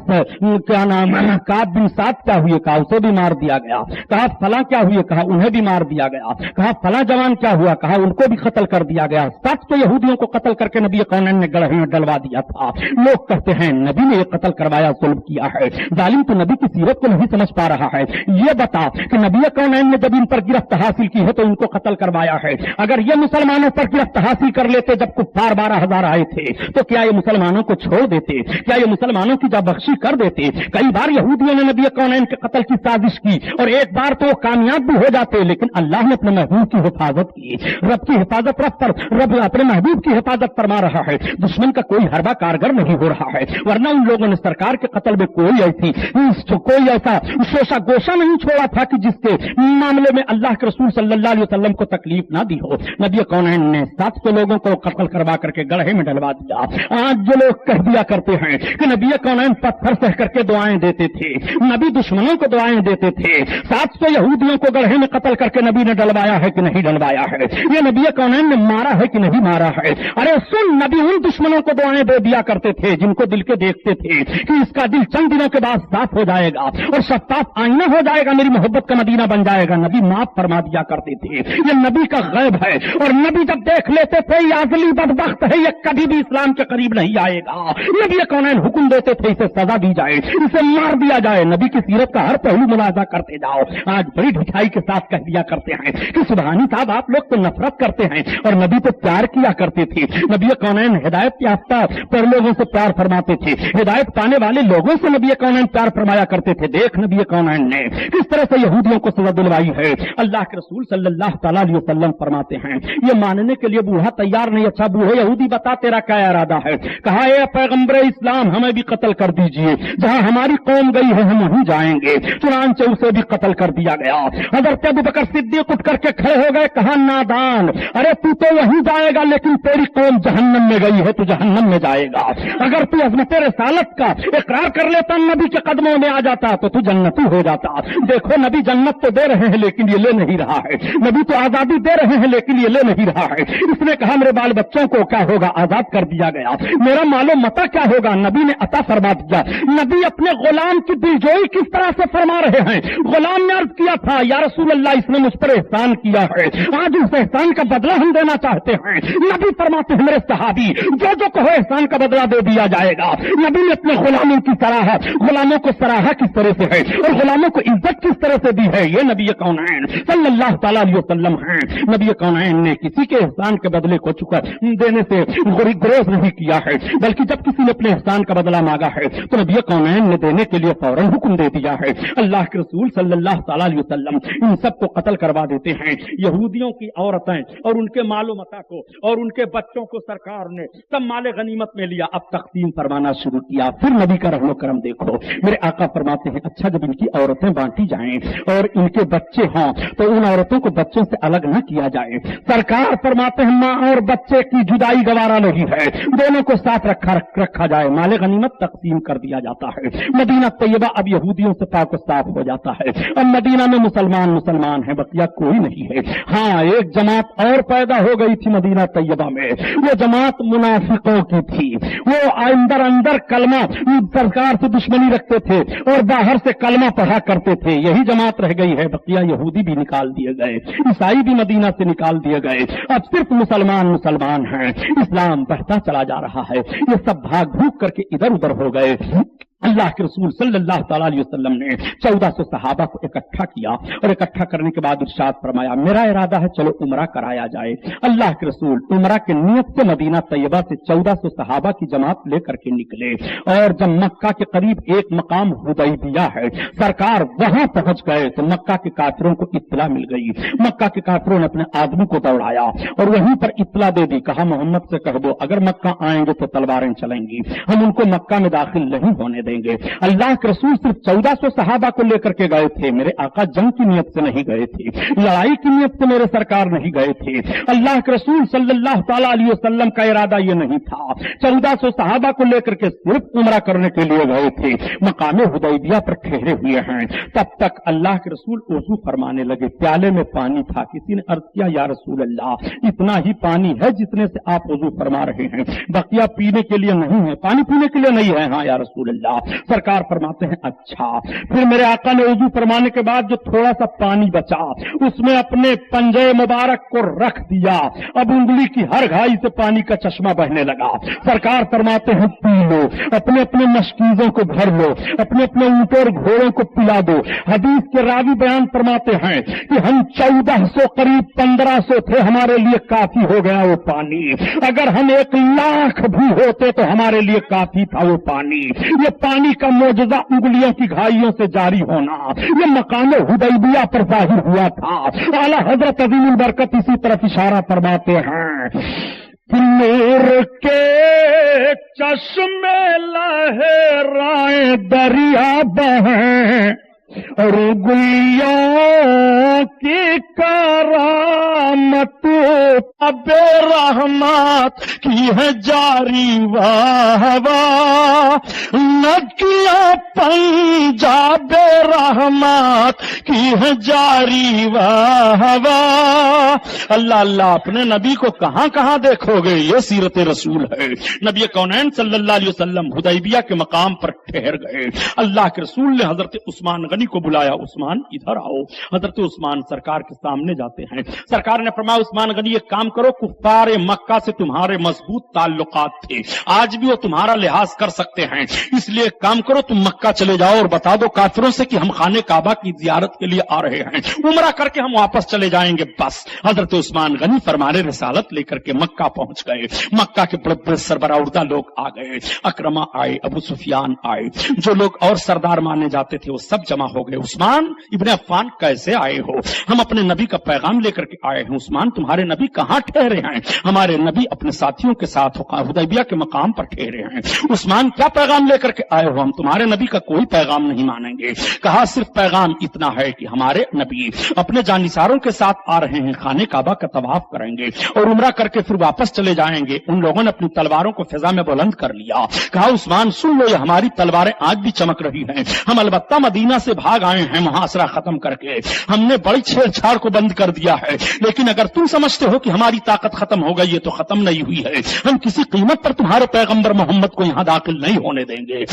کیا نام کعب بن سعد کیا ہوئے؟ کہا اسے بھی مار دیا گیا۔ کہا فلاں کیا ہوئے؟ کہا انہیں بھی مار دیا گیا۔ کہا فلاں جوان کیا ہوا؟ کہا ان کو بھی قتل کر دیا گیا۔ سب کو یہودیوں کو قتل کر کے نبی کونین نے گڑھے میں ڈلوا دیا تھا۔ لوگ کہتے ہیں نبی نے یہ قتل کروایا، ظلم کیا ہے، ظالم تو نبی کی سیرت کو نہیں سمجھ پا رہا ہے۔ یہ بتا کہ نبی کونین نے جب ان پر گرفت حاصل کی ہے تو ان کو قتل کروایا ہے، اگر یہ مسلمانوں پر گرفت حاصل کر لیتے جب کفار 12,000 آئے تھے تو کیا یہ مسلمانوں کو چھوڑ دیتے؟ کیا یہ مسلمانوں کی جا بخشی کر دیتے؟ کئی بار یہودیوں نے نبی کونین کے قتل کی سازش کی اور ایک بار تو وہ کامیاب بھی ہو جاتے، لیکن اللہ نے اپنے محبوب کی حفاظت کی۔ رب کی حفاظت رب اپنے محبوب کی حفاظت فرما رہا ہے، دشمن کا کوئی حربہ کارگر نہیں ہو رہا ہے، ورنہ ان لوگوں نے سرکار کے قتل میں کوئی ایسا شوشہ گوشہ نہیں چھوڑا تھا کہ جس کے معاملے میں اللہ کے رسول صلی اللہ علیہ وسلم کو تکلیف نہ دی ہو۔ نبی کونین نے 700 لوگوں کو قتل کروا کر کے گڑھے میں ڈلوا دیا۔ آج جو لوگ کہہ دیا کرتے ہیں کہ نبی کونین پتھر سہ کر کے دعائیں دیتے تھے، نبی دشمنوں کو دعائیں دیتے تھے، 700 یہودیوں کو گڑھے میں قتل کر کے نبی نے ڈلوایا ہے کہ نہیں ڈلوایا ہے؟ یہ نبی کونین نے مارا ہے کہ نہیں مارا ہے؟ ارے سن، نبی ان دشمنوں کو دعائیں دے دیا کرتے تھے جن کو دل کے دیکھتے تھے کہ اس کا دل چند دنوں کے بعد صاف ہو جائے گا اور شفاف آئینہ ہو جائے گا، میری محبت کا مدینہ بن جائے گا، نبی معاف فرما دیا کرتے تھے۔ یہ نبی کا غیب ہے، اور نبی جب دیکھ لیتے تھے یہ ازلی بدبخت ہے، یہ کبھی بھی اسلام کے قریب نہیں آئے گا، نبی کونین حکم دیتے تھے اسے سزا دی جائے، اسے مار دیا جائے۔ نبی کی سیرت کا ہر پہلو ملاحظہ کرتے جاؤ۔ آج بڑی ڈھٹائی کے ساتھ کہہ دیا کرتے ہیں کہ سبحانی صاحب آپ لوگ تو نفرت کرتے ہیں، اور نبی تو پیار کیا کرتے تھے۔ نبی کونین ہدایت یافتہ پر لوگوں سے پیار فرماتے تھے، ہدایت پانے والے لوگوں سے نبی کونین پیار فرمایا کرتے تھے۔ دیکھ نبی کونین نے کس طرح سے یہودیوں کو سزا دلوائی ہے۔ اللہ کے رسول صلی اللہ تعالیٰ علیہ وسلم فرماتے ہیں یہ ماننے کے لیے بوڑھا تیار نہیں، اچھا بوڑھے یہودی بتا تیرا کیا ارادہ ہے؟ کہا اے پیغمبر اسلام ہمیں بھی قتل کر دیجئے، جہاں ہماری قوم گئی ہے ہم وہیں جائیں گے۔ چنانچہ اسے بھی قتل کر دیا گیا۔ حضرت ابوبکر صدیق اٹھ کر کے کھڑے ہو گئے، کہا نادان، ارے تو وہیں جائے گا لیکن تیری قوم جہنم میں گئی ہے، تو جہنم میں جائے گا۔ اگر تو عظمت رسالت کا اقرار کر لیتا نبی کے قدموں میں آ جاتا تو جنتی ہو جاتا۔ دیکھو نبی جنت تو دے رہے ہیں لیکن یہ لے نہیں رہا ہے، نبی تو آزادی دے رہے ہیں لیکن یہ لے نہیں رہا ہے۔ اس نے کہا میرے بال بچوں کو کیا ہوگا؟ آزاد کر دیا گیا۔ میرا مال و متاع کیا ہوگا؟ نبی نے عطا فرما دیا۔ نبی اپنے غلام کی دلجوئی کس طرح سے فرما رہے ہیں؟ غلام نے عرض کیا تھا یا رسول اللہ اس نے مجھ پر احسان کیا ہے، آج اس احسان کا بدلہ ہم دینا چاہتے ہیں۔ نبی فرماتے ہیں میرے صحابی جو کہو احسان کا بدلہ دے دیا جائے گا۔ نبی نے اپنے غلاموں کی سراہت، غلاموں کو سراہا کس طرح سے ہے اور غلاموں کو عزت کس طرح سے دی ہے، یہ نبی کونین صلی اللہ تعالیٰ علیہ وسلم ہیں۔ نبی کونین نے کسی کے احسان کے بدلے کو چکا دینے سے گریز نہیں کیا ہے، بلکہ جب کسی نے اپنے احسان کا بدلہ مانگا ہے تو نبی کونین نے دینے کے لیے فوراً حکم دے دیا ہے۔ اللہ کے رسول صلی اللہ تعالیٰ علیہ وسلم ان سب کو قتل کروا دیتے ہیں۔ یہودیوں کی عورتیں اور ان کے مال و متاع کو اور ان کے بچوں کو سرکار نے سب مال غنیمت میں لیا، اب تقسیم فرمانا شروع کیا۔ پھر نبی کا رحم و کرم دیکھو، میرے آقا فرماتے ہیں اچھا جب ان کی عورتیں بانٹی جائیں اور ان کے بچے ہوں تو ان عورتوں کو بچوں سے الگ نہ کیا جائے۔ سرکار فرماتے ہیں ماں اور بچے کی جدائی گوارا نہیں ہے، دونوں کو ساتھ رکھا جائے، مال غنیمت تقسیم کر دیا جاتا ہے۔ مدینہ طیبہ اب یہودیوں سے پاک و صاف ہو جاتا ہوتا ہے. اب مدینہ میں مسلمان ہیں, بقیہ کوئی نہیں ہے. ہاں, ایک جماعت اور پیدا ہو گئی تھی مدینہ طیبہ میں, وہ جماعت منافقوں کی تھی. وہ اندر کلمہ سرکار سے دشمنی رکھتے تھے اور باہر سے کلمہ پڑھا کرتے تھے. یہی جماعت رہ گئی ہے, بقیہ یہودی بھی نکال دیے گئے, عیسائی بھی مدینہ سے نکال دیے گئے. اب صرف مسلمان ہیں. اسلام بڑھتا چلا جا رہا ہے. یہ سب بھاگ بھوگ کر کے ادھر ادھر ہو گئے. اللہ کے رسول صلی اللہ تعالی علیہ وسلم نے 1400 صحابہ کو اکٹھا کیا اور اکٹھا کرنے کے بعد ارشاد فرمایا, میرا ارادہ ہے چلو عمرہ کرایا جائے. اللہ کے رسول عمرہ کے نیت سے مدینہ طیبہ سے 1400 صحابہ کی جماعت لے کر کے نکلے, اور جب مکہ کے قریب ایک مقام حدیبیہ ہے, سرکار وہاں پہنچ گئے تو مکہ کے کافروں کو اطلاع مل گئی. مکہ کے کافروں نے اپنے آدمی کو دوڑایا اور وہیں پر اطلاع دے دی. کہا محمد سے کہہ دو اگر مکہ آئیں گے تو تلواریں چلیں گی, ہم ان کو مکہ میں داخل نہیں ہونے دیں گے. اللہ کے رسول صرف 1400 صحابہ کو لے کر کے گئے تھے. میرے آقا جنگ کی نیت سے نہیں گئے تھے, لڑائی کی نیت سے میرے سرکار نہیں گئے تھے. اللہ کے رسول صلی اللہ تعالی علیہ وسلم کا ارادہ یہ نہیں تھا. 1400 صحابہ کو لے کر کے صرف عمرہ کرنے کے لیے گئے تھے. مقام حدیبیہ پر ٹھہرے ہوئے ہیں. تب تک اللہ کے رسول وضو فرمانے لگے. پیالے میں پانی تھا. کسی نے عرض کیا یا رسول اللہ اتنا ہی پانی ہے جتنے سے آپ وضو فرما رہے ہیں, بقیہ پینے کے لیے نہیں ہے, پانی پینے کے لیے نہیں ہے. ہاں یا رسول اللہ. سرکار فرماتے ہیں اچھا. پھر میرے آقا نے وضو فرمانے کے بعد جو تھوڑا سا پانی بچا اس میں اپنے پنجے مبارک کو رکھ دیا. اب انگلی کی ہر گھائی سے پانی کا چشمہ بہنے لگا. سرکار فرماتے ہیں پی لو, اپنے اپنے مشکیزوں کو بھر لو, اپنے اپنے اونٹوں اور گھوڑوں کو پلا دو. حدیث کے راوی بیان فرماتے ہیں کہ ہم 1400 قریب 1500 تھے, ہمارے لیے کافی ہو گیا وہ پانی. اگر ہم 1,00,000 بھی ہوتے تو ہمارے لیے کافی تھا وہ پانی. یہ پانی کا معجزہ انگلیوں کی گھائیوں سے جاری ہونا یہ مقام حدیبیہ پر ظاہر ہوا تھا. اعلیٰ حضرت عظیم البرکت اسی طرف اشارہ فرماتے ہیں, نور کے چشمے لہرائیں دریا بہیں اور گلیوں کی کرامت اب رحمت کی ہے جاری. واہ واہ ندیاں پنجاب رحمت کی ہے جاری. واہ واہ. اللہ اللہ, اپنے نبی کو کہاں کہاں دیکھو گے, یہ سیرت رسول ہے. نبی کونین صلی اللہ علیہ وسلم حدیبیہ کے مقام پر ٹھہر گئے. اللہ کے رسول نے حضرت عثمان غنی کو بلایا. عثمان ادھر آؤ. حضرت عثمان سرکار کے سامنے جاتے ہیں. سرکار نے فرمایا عثمان غنی ایک کام کرو, کفار مکہ سے تمہارے مضبوط تعلقات تھے, آج بھی وہ تمہارا لحاظ کر سکتے ہیں, اس لیے ایک کام کرو تم مکہ چلے جاؤ اور بتا دو کافروں سے کہ ہم خانہ کعبہ کی زیارت کے لیے آ رہے ہیں, عمرہ کر کے ہم واپس چلے جائیں گے. بس حضرت عثمان غنی فرمان رسالت لے کر کے مکہ پہنچ گئے. مکہ کے بڑے بڑے سربراہ لوگ آ گئے. اکرمہ آئے, ابو سفیان آئے, جو لوگ اور سردار مانے جاتے تھے وہ سب جمع ہو گئے. عثمان ابن عفان کیسے آئے ہو؟ ہم اپنے نبی کا پیغام لے کر کے آئے ہیں. عثمان تمہارے نبی کہاں ٹھہرے ہیں؟ ہمارے نبی اپنے ساتھیوں کے ساتھ حدیبیہ کے مقام پر ٹھہرے ہیں. عثمان کیا پیغام لے کر کے آئے ہو؟ ہم تمہارے نبی کا کوئی پیغام نہیں مانیں گے. کہا صرف پیغام اتنا ہے کہ ہمارے نبی اپنے جانثاروں کے ساتھ آ رہے ہیں, خانہ کعبہ کا طواف کریں گے اور عمرہ کر کے پھر واپس چلے جائیں گے. ان لوگوں نے اپنی تلواروں کو فضا میں بلند کر لیا. کہا عثمان سن لو, یہ ہماری تلواریں آج بھی چمک رہی ہیں. ہم البتہ مدینہ سے بھاگ آئے ہیں محاصرہ ختم کر کے, ہم نے بڑی چھیڑ چھاڑ کو بند کر دیا ہے, لیکن اگر تم سمجھتے ہو کہ ہماری طاقت ختم ہو گئی, یہ تو ختم نہیں ہوئی ہے. ہم کسی قیمت پر تمہارے پیغمبر محمد کو یہاں داخل نہیں ہونے دیں گے.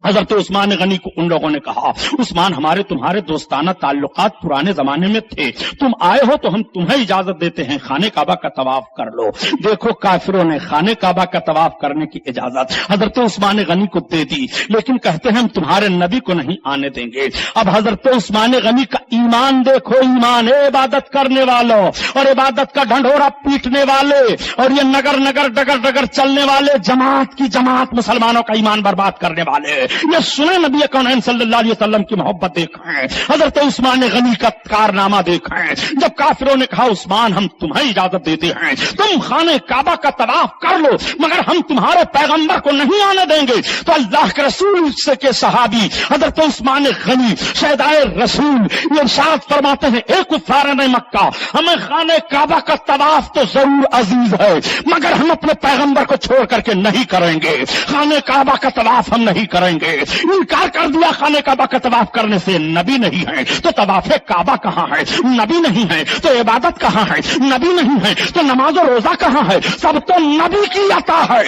حضرت عثمان غنی کو ان لوگوں نے کہا عثمان ہمارے تمہارے دوستانہ تعلقات پرانے زمانے میں تھے, تم آئے ہو تو ہم تمہیں اجازت دیتے ہیں, خانہ کعبہ کا طواف کر لو. دیکھو کافروں نے خانہ کعبہ کا طواف کرنے کی اجازت حضرت عثمان غنی کو دے دی, لیکن کہتے ہیں ہم تمہارے نبی کو نہیں آنے دیں گے. اب حضرت عثمان غنی کا ایمان دیکھو, ایمان عبادت کرنے والوں اور عبادت کا ڈھنڈورا پیٹنے والے اور یہ نگر نگر ڈگر ڈگر چلنے والے, جماعت کی جماعت مسلمانوں کا ایمان برباد کرنے والے. یہ سنے نبی کونین صلی اللہ علیہ وسلم کی محبت دیکھیں, حضرت عثمان غنی کا کارنامہ دیکھیں. جب کافروں نے کہا عثمان ہم تمہیں اجازت دیتے ہیں, تم خانہ کعبہ کا طواف کر لو, مگر ہم تمہارے پیغمبر کو نہیں آنے دیں گے, تو اللہ کے رسول سے کے صحابی حضرت عثمان غنی شہدائے رسول یہ ارشاد فرماتے ہیں اے کفاران مکہ, ہمیں خانہ کعبہ کا طواف تو ضرور عزیز ہے, مگر ہم اپنے پیغمبر کو چھوڑ کر کے نہیں کریں گے. خانہ کعبہ کا طواف ہم نہیں کریں گے. گے. انکار کر دیا خانہ کعبہ کا طواف کرنے سے, نبی نہیں ہے تو طواف کعبہ کہاں ہے, نبی نہیں ہے تو عبادت کہاں ہے, نبی نہیں ہے تو نماز و روزہ کہاں ہے, سب تو نبی کی عطا ہے.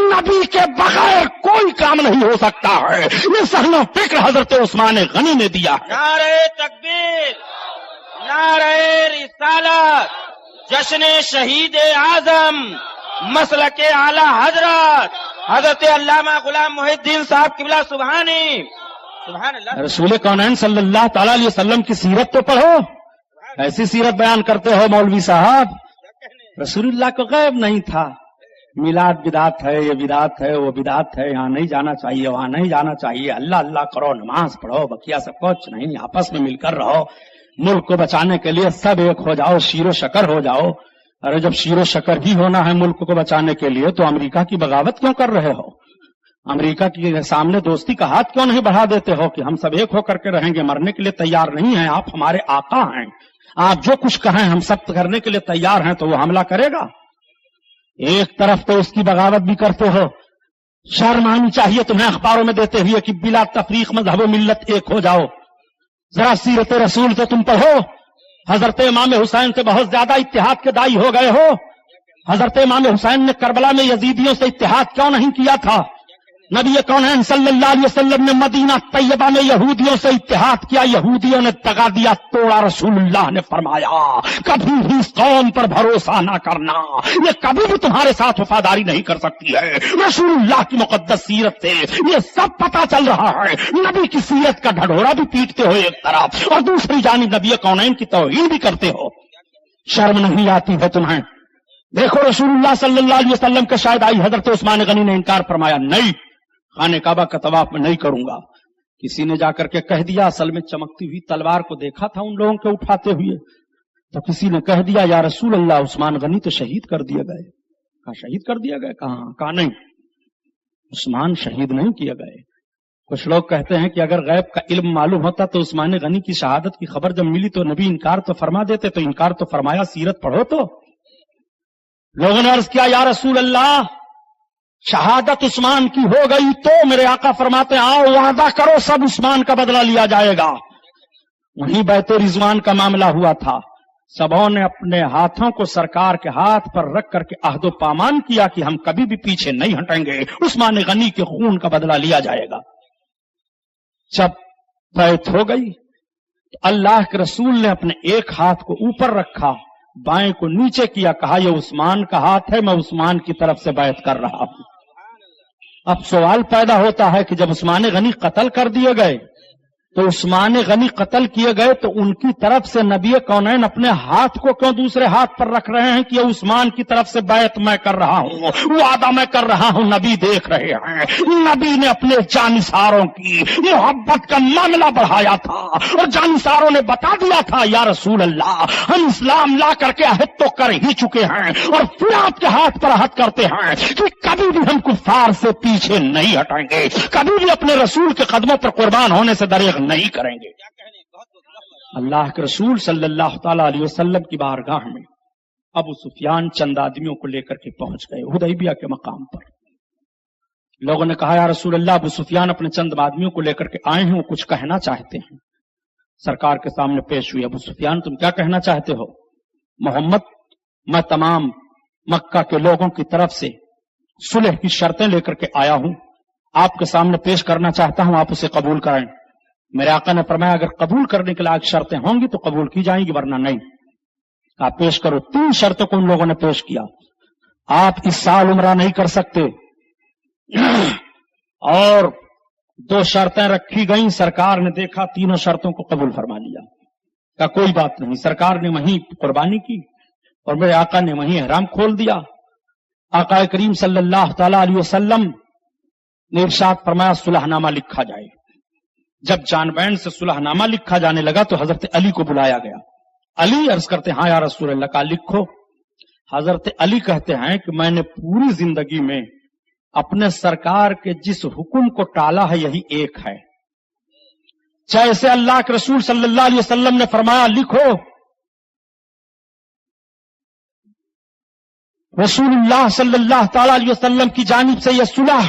نبی کے بغیر کوئی کام نہیں ہو سکتا ہے. یہ صحن و فکر حضرت عثمان غنی نے دیا. نعرہ تکبیر، نعرہ رسالت، جشن شہید اعظم، مسلک اعلی حضرت حضرت علامہ غلام محی الدین صاحب قبلہ سبحانی. سبحان اللہ. رسول کونین صلی اللہ تعالی علیہ وسلم کی سیرت تو پڑھو. ایسی سیرت بیان کرتے ہو مولوی صاحب. رسول اللہ کو غیب نہیں تھا. میلاد بدعت ہے, یہ بدعت ہے, وہ بدعت ہے, یہاں نہیں جانا چاہیے, وہاں نہیں جانا چاہیے, اللہ اللہ کرو, نماز پڑھو, بقیہ سب کچھ نہیں, آپس میں مل کر رہو, ملک کو بچانے کے لیے سب ایک ہو جاؤ, شیر و شکر ہو جاؤ. ارے جب شیر و شکر ہی ہونا ہے ملک کو بچانے کے لیے تو امریکہ کی بغاوت کیوں کر رہے ہو؟ امریکہ کے سامنے دوستی کا ہاتھ کیوں نہیں بڑھا دیتے ہو کہ ہم سب ایک ہو کر کے رہیں گے؟ مرنے کے لیے تیار نہیں ہیں, آپ ہمارے آقا ہیں, آپ جو کچھ کہیں ہم سب کرنے کے لیے تیار ہیں, تو وہ حملہ کرے گا. ایک طرف تو اس کی بغاوت بھی کرتے ہو. شرم آنی چاہیے تمہیں اخباروں میں دیتے ہوئے کہ بلا تفریق مذہب و ملت ایک ہو جاؤ. ذرا سیرت رسول تو تم پڑھو. حضرت امام حسین سے بہت زیادہ اتحاد کے دائی ہو گئے ہو. حضرت امام حسین نے کربلا میں یزیدیوں سے اتحاد کیوں نہیں کیا تھا؟ نبی کونین صلی اللہ علیہ وسلم نے مدینہ طیبہ میں یہودیوں سے اتحاد کیا, یہودیوں نے دغا دیا, توڑا. رسول اللہ نے فرمایا کبھی بھی اس قوم پر بھروسہ نہ کرنا, یہ کبھی بھی تمہارے ساتھ وفاداری نہیں کر سکتی ہے. رسول اللہ کی مقدس سیرت سے یہ سب پتا چل رہا ہے. نبی کی سیرت کا ڈھڈورا بھی پیٹتے ہو ایک طرف, اور دوسری جانب نبی کونین کی توہین بھی کرتے ہو. شرم نہیں آتی ہے تمہیں؟ دیکھو رسول اللہ صلی اللہ علیہ وسلم کے شاہد آئی حضرت عثمان غنی نے انکار فرمایا, نہیں خانہ کعبہ کا طواف میں نہیں کروں گا. کسی نے جا کر کے کہہ دیا, اصل میں چمکتی ہوئی تلوار کو دیکھا تھا ان لوگوں کے اٹھاتے ہوئے, تو کسی نے کہہ دیا یا رسول اللہ عثمان غنی تو شہید کر دیا گئے. کہا شہید کر دیا گئے؟ کہاں نہیں, عثمان شہید نہیں کیے گئے. کچھ لوگ کہتے ہیں کہ اگر غیب کا علم معلوم ہوتا تو عثمان غنی کی شہادت کی خبر جب ملی تو نبی انکار تو فرما دیتے, تو انکار تو فرمایا, سیرت پڑھو. تو لوگوں نے عرض کیا یا رسول اللہ شہادت عثمان کی ہو گئی تو میرے آقا فرماتے ہیں آؤ وعدہ کرو سب عثمان کا بدلہ لیا جائے گا. وہیں بیت رضوان کا معاملہ ہوا تھا. سبوں نے اپنے ہاتھوں کو سرکار کے ہاتھ پر رکھ کر کے عہد و پامان کیا کہ ہم کبھی بھی پیچھے نہیں ہٹیں گے, عثمان غنی کے خون کا بدلہ لیا جائے گا. جب بیعت ہو گئی تو اللہ کے رسول نے اپنے ایک ہاتھ کو اوپر رکھا, بائیں کو نیچے کیا, کہا یہ عثمان کا ہاتھ ہے, میں عثمان کی طرف سے بیعت کر رہا ہوں. اب سوال پیدا ہوتا ہے کہ جب عثمان غنی قتل کر دیے گئے تو عثمان غنی قتل کیے گئے تو ان کی طرف سے نبی کونین اپنے ہاتھ کو کیوں دوسرے ہاتھ پر رکھ رہے ہیں کہ یہ عثمان کی طرف سے بیعت میں کر رہا ہوں, وعدہ میں کر رہا ہوں, نبی دیکھ رہے ہیں. نبی نے اپنے جانثاروں کی محبت کا معاملہ بڑھایا تھا اور جانثاروں نے بتا دیا تھا یا رسول اللہ ہم اسلام لا کر کے عہد تو کر ہی چکے ہیں اور پھر آپ کے ہاتھ پر عہد کرتے ہیں کہ کبھی بھی ہم کفار سے پیچھے نہیں ہٹیں گے, کبھی بھی اپنے رسول کے قدموں پر قربان ہونے سے دریغ نہیں کریں گے. اللہ کے رسول صلی اللہ تعالی علیہ وسلم کی بارگاہ میں ابو سفیان چند آدمیوں کو لے کر کے پہنچ گئے حدیبیہ کے مقام پر. لوگوں نے کہا یا رسول اللہ ابو سفیان اپنے چند آدمیوں کو لے کر کے آئے ہیں, وہ کچھ کہنا چاہتے ہیں. سرکار کے سامنے پیش ہوئی, ابو سفیان تم کیا کہنا چاہتے ہو؟ محمد میں تمام مکہ کے لوگوں کی طرف سے صلح کی شرطیں لے کر کے آیا ہوں, آپ کے سامنے پیش کرنا چاہتا ہوں, آپ اسے قبول کریں. میرے آقا نے فرمایا اگر قبول کرنے کے لائق شرطیں ہوں گی تو قبول کی جائیں گی, ورنہ نہیں. آپ پیش کرو. 3 شرطوں کو ان لوگوں نے پیش کیا. آپ اس سال عمرہ نہیں کر سکتے, اور 2 شرطیں رکھی گئیں. سرکار نے دیکھا, تینوں شرطوں کو قبول فرما لیا. کہا کوئی بات نہیں. سرکار نے وہیں قربانی کی اور میرے آقا نے وہیں احرام کھول دیا. آقا کریم صلی اللہ تعالی علیہ وسلم نے ارشاد فرمایا صلح نامہ لکھا جائے. جب جان بین سے صلح نامہ لکھا جانے لگا تو حضرت علی کو بلایا گیا. علی عرض کرتے ہاں یا رسول اللہ, کا لکھو. حضرت علی کہتے ہیں کہ میں نے پوری زندگی میں اپنے سرکار کے جس حکم کو ٹالا ہے یہی ایک ہے. جیسے اللہ کے رسول صلی اللہ علیہ وسلم نے فرمایا لکھو, رسول اللہ صلی اللہ تعالی علیہ وسلم کی جانب سے یہ صلح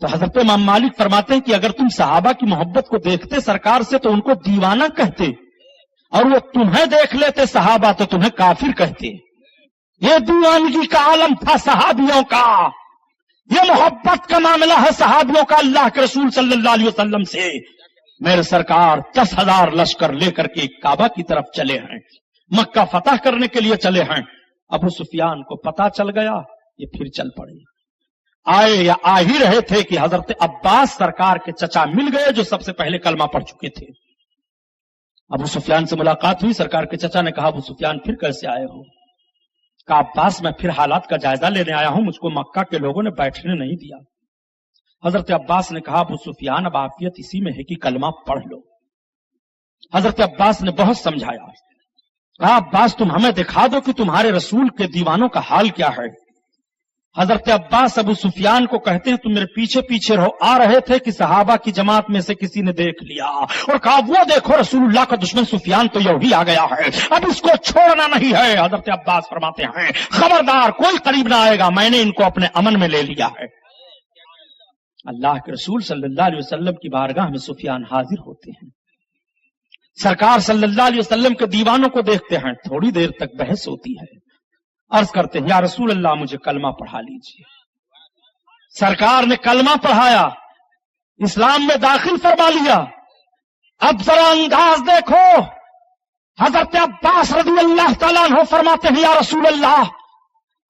تو حضرت امام مالک فرماتے ہیں کہ اگر تم صحابہ کی محبت کو دیکھتے سرکار سے تو ان کو دیوانہ کہتے، اور وہ تمہیں دیکھ لیتے صحابہ تو تمہیں کافر کہتے۔ یہ دیوانگی کا عالم تھا صحابیوں کا، یہ محبت کا معاملہ ہے صحابیوں کا اللہ کے رسول صلی اللہ علیہ وسلم سے۔ میرے سرکار 10,000 لشکر لے کر کے کعبہ کی طرف چلے ہیں، مکہ فتح کرنے کے لیے چلے ہیں۔ ابو سفیان کو پتا چل گیا، یہ پھر چل پڑے۔ آئے یا آ ہی رہے تھے کہ حضرت عباس سرکار کے چچا مل گئے جو سب سے پہلے کلمہ پڑھ چکے تھے۔ ابو سفیان سے ملاقات ہوئی، سرکار کے چچا نے کہا ابو سفیان پھر کیسے آئے ہو؟ کہا عباس میں پھر حالات کا جائزہ لینے آیا ہوں، مجھ کو مکہ کے لوگوں نے بیٹھنے نہیں دیا۔ حضرت عباس نے کہا ابو سفیان اب عافیت اسی میں ہے کہ کلمہ پڑھ لو۔ حضرت عباس نے بہت سمجھایا، کہا عباس تم ہمیں دکھا دو کہ تمہارے رسول کے دیوانوں کا حال کیا ہے۔ حضرت عباس ابو سفیان کو کہتے ہیں تم میرے پیچھے پیچھے رہو۔ آ رہے تھے کہ صحابہ کی جماعت میں سے کسی نے دیکھ لیا اور کہا وہ دیکھو رسول اللہ کا دشمن سفیان تو یہی آ گیا ہے، اب اس کو چھوڑنا نہیں ہے۔ حضرت عباس فرماتے ہیں خبردار کوئی قریب نہ آئے گا، میں نے ان کو اپنے امن میں لے لیا ہے۔ اللہ کے رسول صلی اللہ علیہ وسلم کی بارگاہ میں سفیان حاضر ہوتے ہیں، سرکار صلی اللہ علیہ وسلم کے دیوانوں کو دیکھتے ہیں، تھوڑی دیر تک بحث ہوتی ہے، عرض کرتے ہیں یا رسول اللہ مجھے کلمہ پڑھا لیجیے۔ سرکار نے کلمہ پڑھایا، اسلام میں داخل فرما لیا۔ اب ذرا انداز دیکھو، حضرت عباس رضی اللہ تعالیٰ عنہ فرماتے ہیں یا رسول اللہ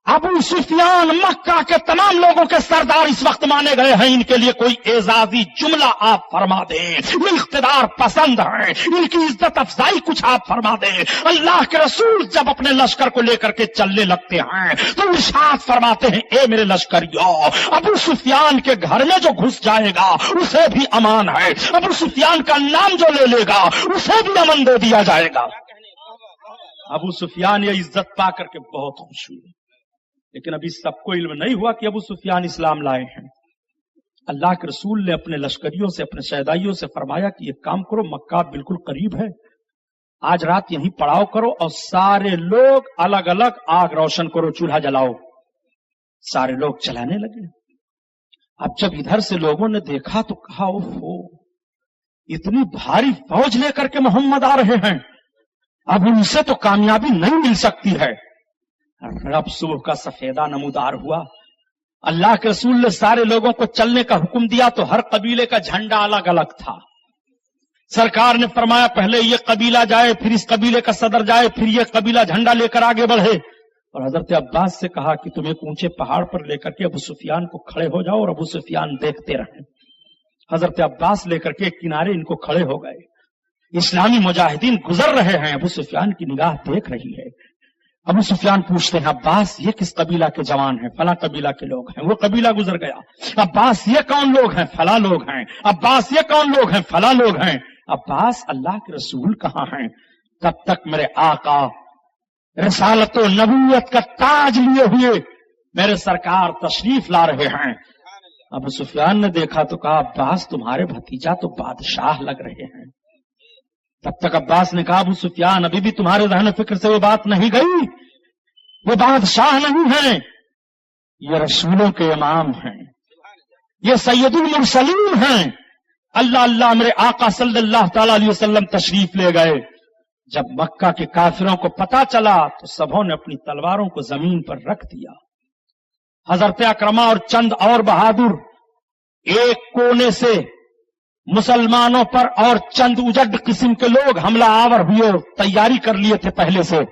ابو سفیان مکہ کے تمام لوگوں کے سردار اس وقت مانے گئے ہیں، ان کے لیے کوئی اعزازی جملہ آپ فرما دیں، یہ اقتدار پسند ہیں، ان کی عزت افزائی کچھ آپ فرما دیں۔ اللہ کے رسول جب اپنے لشکر کو لے کر کے چلنے لگتے ہیں تو ارشاد فرماتے ہیں اے میرے لشکریو، ابو سفیان کے گھر میں جو گھس جائے گا اسے بھی امان ہے، ابو سفیان کا نام جو لے لے گا اسے بھی امن دے دیا جائے گا۔ ابو سفیان یہ عزت پا کر کے بہت خوش ہوئے، لیکن ابھی سب کو علم نہیں ہوا کہ ابو سفیان اسلام لائے ہیں۔ اللہ کے رسول نے اپنے لشکریوں سے اپنے شہدائیوں سے فرمایا کہ یہ کام کرو، مکہ بالکل قریب ہے، آج رات یہیں پڑاؤ کرو اور سارے لوگ الگ الگ آگ روشن کرو، چولہا جلاؤ۔ سارے لوگ جلانے لگے۔ اب جب ادھر سے لوگوں نے دیکھا تو کہا اوہو اتنی بھاری فوج لے کر کے محمد آ رہے ہیں، اب ان سے تو کامیابی نہیں مل سکتی ہے۔ رب صبح کا سفیدہ نمودار ہوا، اللہ کے رسول نے سارے لوگوں کو چلنے کا حکم دیا تو ہر قبیلے کا جھنڈا الگ الگ تھا۔ سرکار نے فرمایا پہلے یہ قبیلہ جائے، پھر اس قبیلے کا صدر جائے، پھر یہ قبیلہ جھنڈا لے کر آگے بڑھے، اور حضرت عباس سے کہا کہ تم ایک اونچے پہاڑ پر لے کر کے ابو سفیان کو کھڑے ہو جاؤ اور ابو سفیان دیکھتے رہیں۔ حضرت عباس لے کر کے ایک کنارے ان کو کھڑے ہو گئے، اسلامی مجاہدین گزر رہے ہیں، ابو سفیان کی نگاہ دیکھ رہی ہے۔ ابو سفیان پوچھتے ہیں عباس یہ کس قبیلہ کے جوان ہیں؟ فلاں قبیلہ کے لوگ ہیں۔ وہ قبیلہ گزر گیا۔ عباس یہ کون لوگ ہیں؟ فلاں لوگ ہیں۔ عباس یہ کون لوگ ہیں؟ فلاں لوگ ہیں۔ عباس اللہ کے رسول کہاں ہیں؟ تب تک میرے آقا رسالت و نبوت کا تاج لیے ہوئے میرے سرکار تشریف لا رہے ہیں۔ ابو سفیان نے دیکھا تو کہا عباس تمہارے بھتیجا تو بادشاہ لگ رہے ہیں۔ تب تک عباس نے کہا ابو سفیان ابھی بھی تمہارے ذہن و فکر سے وہ بات نہیں گئی، وہ بادشاہ نہیں ہیں، یہ رسولوں کے امام ہیں، یہ سید المرسلین ہیں۔ اللہ اللہ میرے آقا صلی اللہ تعالی علیہ وسلم تشریف لے گئے۔ جب مکہ کے کافروں کو پتا چلا تو سبوں نے اپنی تلواروں کو زمین پر رکھ دیا۔ حضرت اکرمہ اور چند اور بہادر ایک کونے سے مسلمانوں پر اور چند اجڈ قسم کے لوگ حملہ آور ہوئے، تیاری کر لیے تھے پہلے سے۔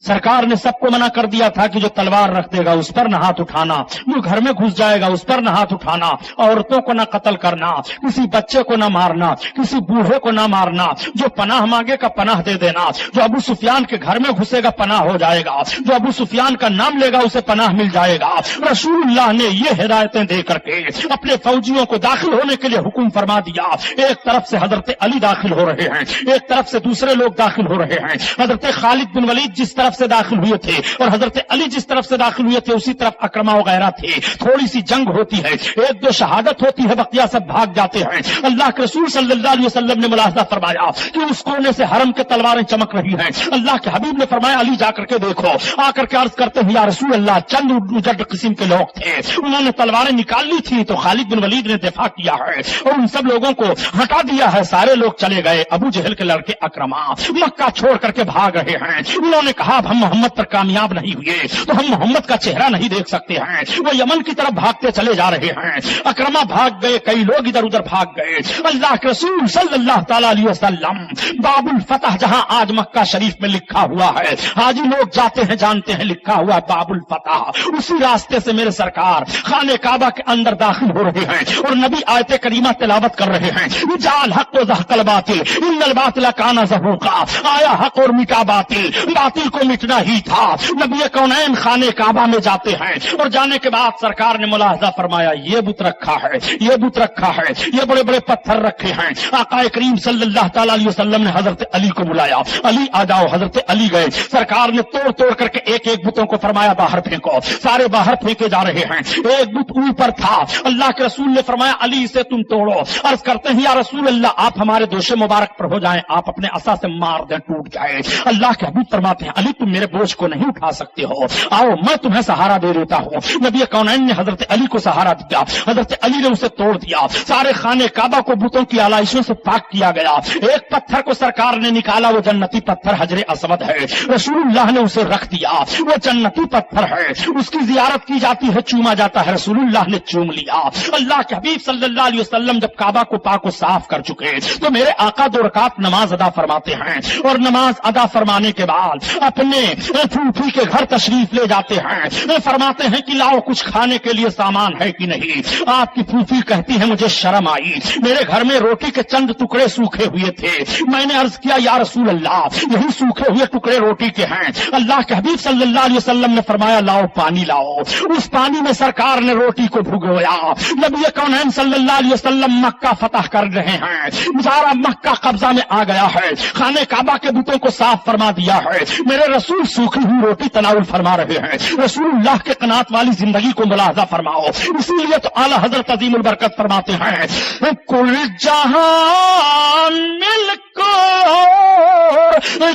سرکار نے سب کو منع کر دیا تھا کہ جو تلوار رکھ دے گا اس پر نہ ہاتھ اٹھانا، جو گھر میں گھس جائے گا اس پر نہ ہاتھ اٹھانا، عورتوں کو نہ قتل کرنا، کسی بچے کو نہ مارنا، کسی بوڑھے کو نہ مارنا، جو پناہ مانگے کا پناہ دے دینا، جو ابو سفیان کے گھر میں گھسے گا پناہ ہو جائے گا، جو ابو سفیان کا نام لے گا اسے پناہ مل جائے گا۔ رسول اللہ نے یہ ہدایتیں دے کر کے اپنے فوجیوں کو داخل ہونے کے لیے حکم فرما دیا۔ ایک طرف سے حضرت علی داخل ہو رہے ہیں، ایک طرف سے دوسرے لوگ داخل ہو رہے ہیں۔ حضرت خالد بن ولید جس طرف طرف سے داخل ہوئے تھے اور حضرت علی جس طرف سے داخل ہوئے تھے اسی طرف اکرما وغیرہ تھے. تھوڑی سی جنگ ہوتی ہے, ایک دو شہادت ہوتی ہے, بقیہ سب بھاگ جاتے ہیں. اللہ کے رسول صلی اللہ علیہ وسلم نے ملاحظہ فرمایا کہ اس کونے سے حرم کے تلواریں چمک رہی ہیں. اللہ کے حبیب نے فرمایا علی جا کر کے دیکھو. آ کر کے عرض کرتے ہیں یا رسول اللہ, چند مجرد قسم کے لوگ تھے, انہوں نے تلواریں نکال لی تھی تو خالد بن ولید نے دفاع کیا ہے اور ان سب لوگوں کو ہٹا دیا ہے. سارے لوگ چلے گئے. ابو جہل کے لڑکے اکرما مکہ چھوڑ کر کے بھاگ رہے ہیں. انہوں نے کہا اب ہم محمد پر کامیاب نہیں ہوئے تو ہم محمد کا چہرہ نہیں دیکھ سکتے ہیں. وہ یمن کی طرف بھاگتے چلے جا رہے ہیں. اکرما بھاگ گئے, کئی لوگ ادھر ادھر بھاگ گئے. اللہ کے رسول صلی اللہ تعالی علیہ وسلم باب الفتح, جہاں آج مکہ شریف میں لکھا ہوا ہے, حاجی لوگ جاتے ہیں جانتے ہیں لکھا ہوا باب الفتح, اسی راستے سے میرے سرکار خانہ کعبہ کے اندر داخل ہو رہے ہیں اور نبی آیت کریمہ تلاوت کر رہے ہیں. جعل حق و زحق الباطل ان الباطل کان زہوقا, آیا حق اور مٹا باطل, باطل کو مٹنا ہی تھا. نبی کونین خانہ کعبہ میں جاتے ہیں اور جانے کے بعد سرکار نے ملاحظہ فرمایا یہ بت رکھا ہے, یہ بت رکھا ہے, یہ بڑے بڑے پتھر رکھے ہیں. آقا کریم صلی اللہ تعالی علیہ وسلم نے حضرت علی کو بلایا, علی آ جاؤ. حضرت علی گئے. سرکار نے توڑ توڑ کر کے ایک ایک بتوں کو فرمایا باہر پھینکو. سارے باہر پھینکے جا رہے ہیں. ایک بت اوپر تھا. اللہ کے رسول نے فرمایا علی اسے تم توڑو. عرض کرتے ہیں یا رسول اللہ آپ ہمارے دوش مبارک پر ہو جائیں, آپ اپنے عصا سے مار دیں ٹوٹ جائے. اللہ کے حبیب فرماتے ہیں علی تم میرے بوجھ کو نہیں اٹھا سکتے ہو, آؤ میں تمہیں سہارا دے دیتا ہوں. نبی کونین نے حضرت علی کو سہارا دیا. حضرت علی نے اسے توڑ دیا. سارے خانے کعبہ کو بتوں کی آلائشوں سے پاک کیا گیا. ایک پتھر کو سرکار نے نکالا, وہ جنتی پتھر حجر اسود ہے. رسول اللہ نے اسے رکھ دیا, وہ جنتی پتھر ہے, اس کی زیارت کی جاتی ہے, چوما جاتا ہے. رسول اللہ نے چوم لیا. اللہ کے حبیب صلی اللہ علیہ وسلم جب کعبہ کو پاک و صاف کر چکے تو میرے آقا 2 رکعت نماز ادا فرماتے ہیں اور نماز ادا فرمانے کے بعد اپنے پھوپھی کے گھر تشریف لے جاتے ہیں. فرماتے ہیں کہ لاؤ کچھ کھانے کے لیے سامان ہے کہ نہیں. آپ کی پھوپھی کہتی ہے مجھے شرم آئی, میرے گھر میں روٹی کے چند ٹکڑے سوکھے ہوئے تھے. میں نے عرض کیا یا رسول اللہ یہی سوکھے ہوئے ٹکڑے روٹی کے ہیں. اللہ کے حبیب صلی اللہ علیہ وسلم نے فرمایا لاؤ پانی لاؤ. اس پانی میں سرکار نے روٹی کو بھگویا. نبی کونین صلی اللہ علیہ وسلم مکہ فتح کر رہے ہیں, سارا مکہ قبضہ میں آ گیا ہے, خانہ کعبہ کے بتوں کو صاف فرما دیا ہے. میرے رسول سوکھی ہوئی روٹی تناول فرما رہے ہیں. رسول اللہ کے قناعت والی زندگی کو ملاحظہ فرماؤ. اسی لیے تو اعلیٰ حضرت عظیم البرکت فرماتے ہیں کل جہان مل کو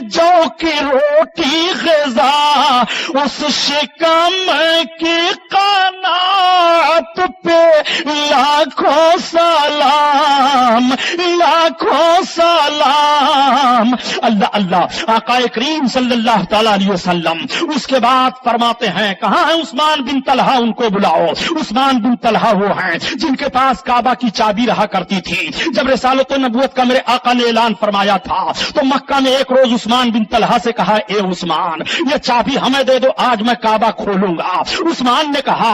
جو کی روٹی غذا اس شکم کی قناعت پہ لاکھوں سلام, لاکھوں سلام. اللہ اللہ. آقا کریم صلی اللہ تعالی علیہ وسلم اس کے بعد فرماتے ہیں کہاں ہے عثمان بن طلحہ, ان کو بلاؤ. عثمان بن طلحہ وہ ہیں جن کے پاس کعبہ کی چابی رہا کرتی تھی. جب رسالت و نبوت کا میرے آقا نے اعلان فرمایا تھا تو مکہ میں ایک روز عثمان بن طلحہ سے کہا اے عثمان یہ چابی ہمیں دے دو, آج میں کعبہ کھولوں گا. عثمان نے کہا,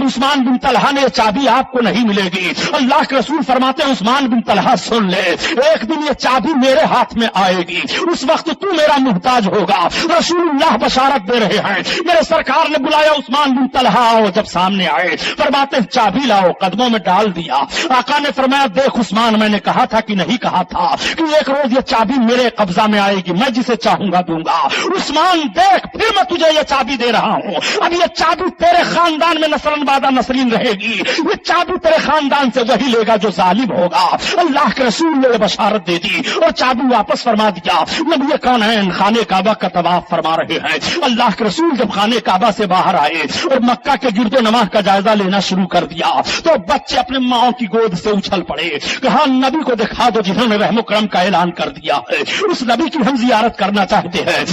عثمان بن طلحہ نے چابی آپ کو نہیں ملے گی. اللہ کے رسول فرماتے ہیں عثمان بن طلحہ سن لے, ایک دن یہ چابی میرے ہاتھ میں آئے گی, اس وقت تو میرا محتاج ہوگا. رسول اللہ بشارت دے رہے ہیں. میرے سرکار نے بلایا عثمان بن طلحہ آؤ. جب سامنے آئے فرماتے ہیں چابی لاؤ. قدموں میں ڈال دیا. آقا نے فرمایا دیکھ عثمان میں نے کہا تھا کہ نہیں کہا تھا کہ ایک روز یہ چابی میرے قبضہ میں آئے گی, میں جسے چاہوں گا دوں گا. عثمان دیکھ پھر میں تجھے یہ چابی دے رہا ہوں, اب یہ چابی تیرے خاندان میں نسل بعد نسلین رہے گی. یہ چابی تیرے خاندان سے وہی لے گا جو ظالم ہوگا. اللہ کے رسول نے بشارت دے دی اور چابی واپس فرما دیا. نبی کونین خانہ کعبہ کا طواف فرما رہے ہیں. اللہ کے رسول جب خانہ کعبہ سے باہر آئے اور مکہ کے گرد و نواح کا جائزہ لینا شروع کر دیا تو بچے اپنے ماں کی گود سے اچھل پڑے. کہا نبی کو دکھا دو جنہوں نے رحم و کرم کا اعلان کر دیا ہے, اس نبی کی ہم زیارت کرنا چاہتے ہیں.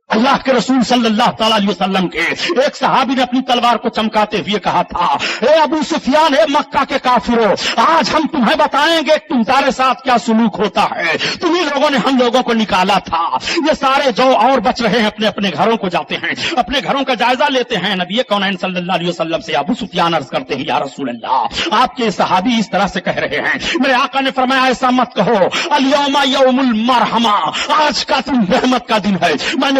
اللہ کے رسول صلی اللہ تعالی علیہ وسلم کے ایک صحابی نے اپنی تلوار کو چمکاتے ہوئے کہا تھا اے ابو سفیان, اے مکہ کے کافروں, آج ہم تمہیں بتائیں گے تمہارے ساتھ کیا سلوک ہوتا ہے. تمہیں لوگوں نے ہم لوگوں کو نکالا تھا, یہ سارے جو اور بچ رہے ہیں اپنے اپنے گھروں کو جاتے ہیں, اپنے گھروں کا جائزہ لیتے ہیں. نبی کونین صلی اللہ علیہ وسلم سے ابو سفیان عرض کرتے ہیں یا رسول اللہ آپ کے صحابی اس طرح سے کہہ رہے ہیں. میرے آقا نے فرمایا ایسا مت کہو, الیوم یوم المرحمہ, آج کا دن رحمت کا دن ہے. میں نے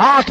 8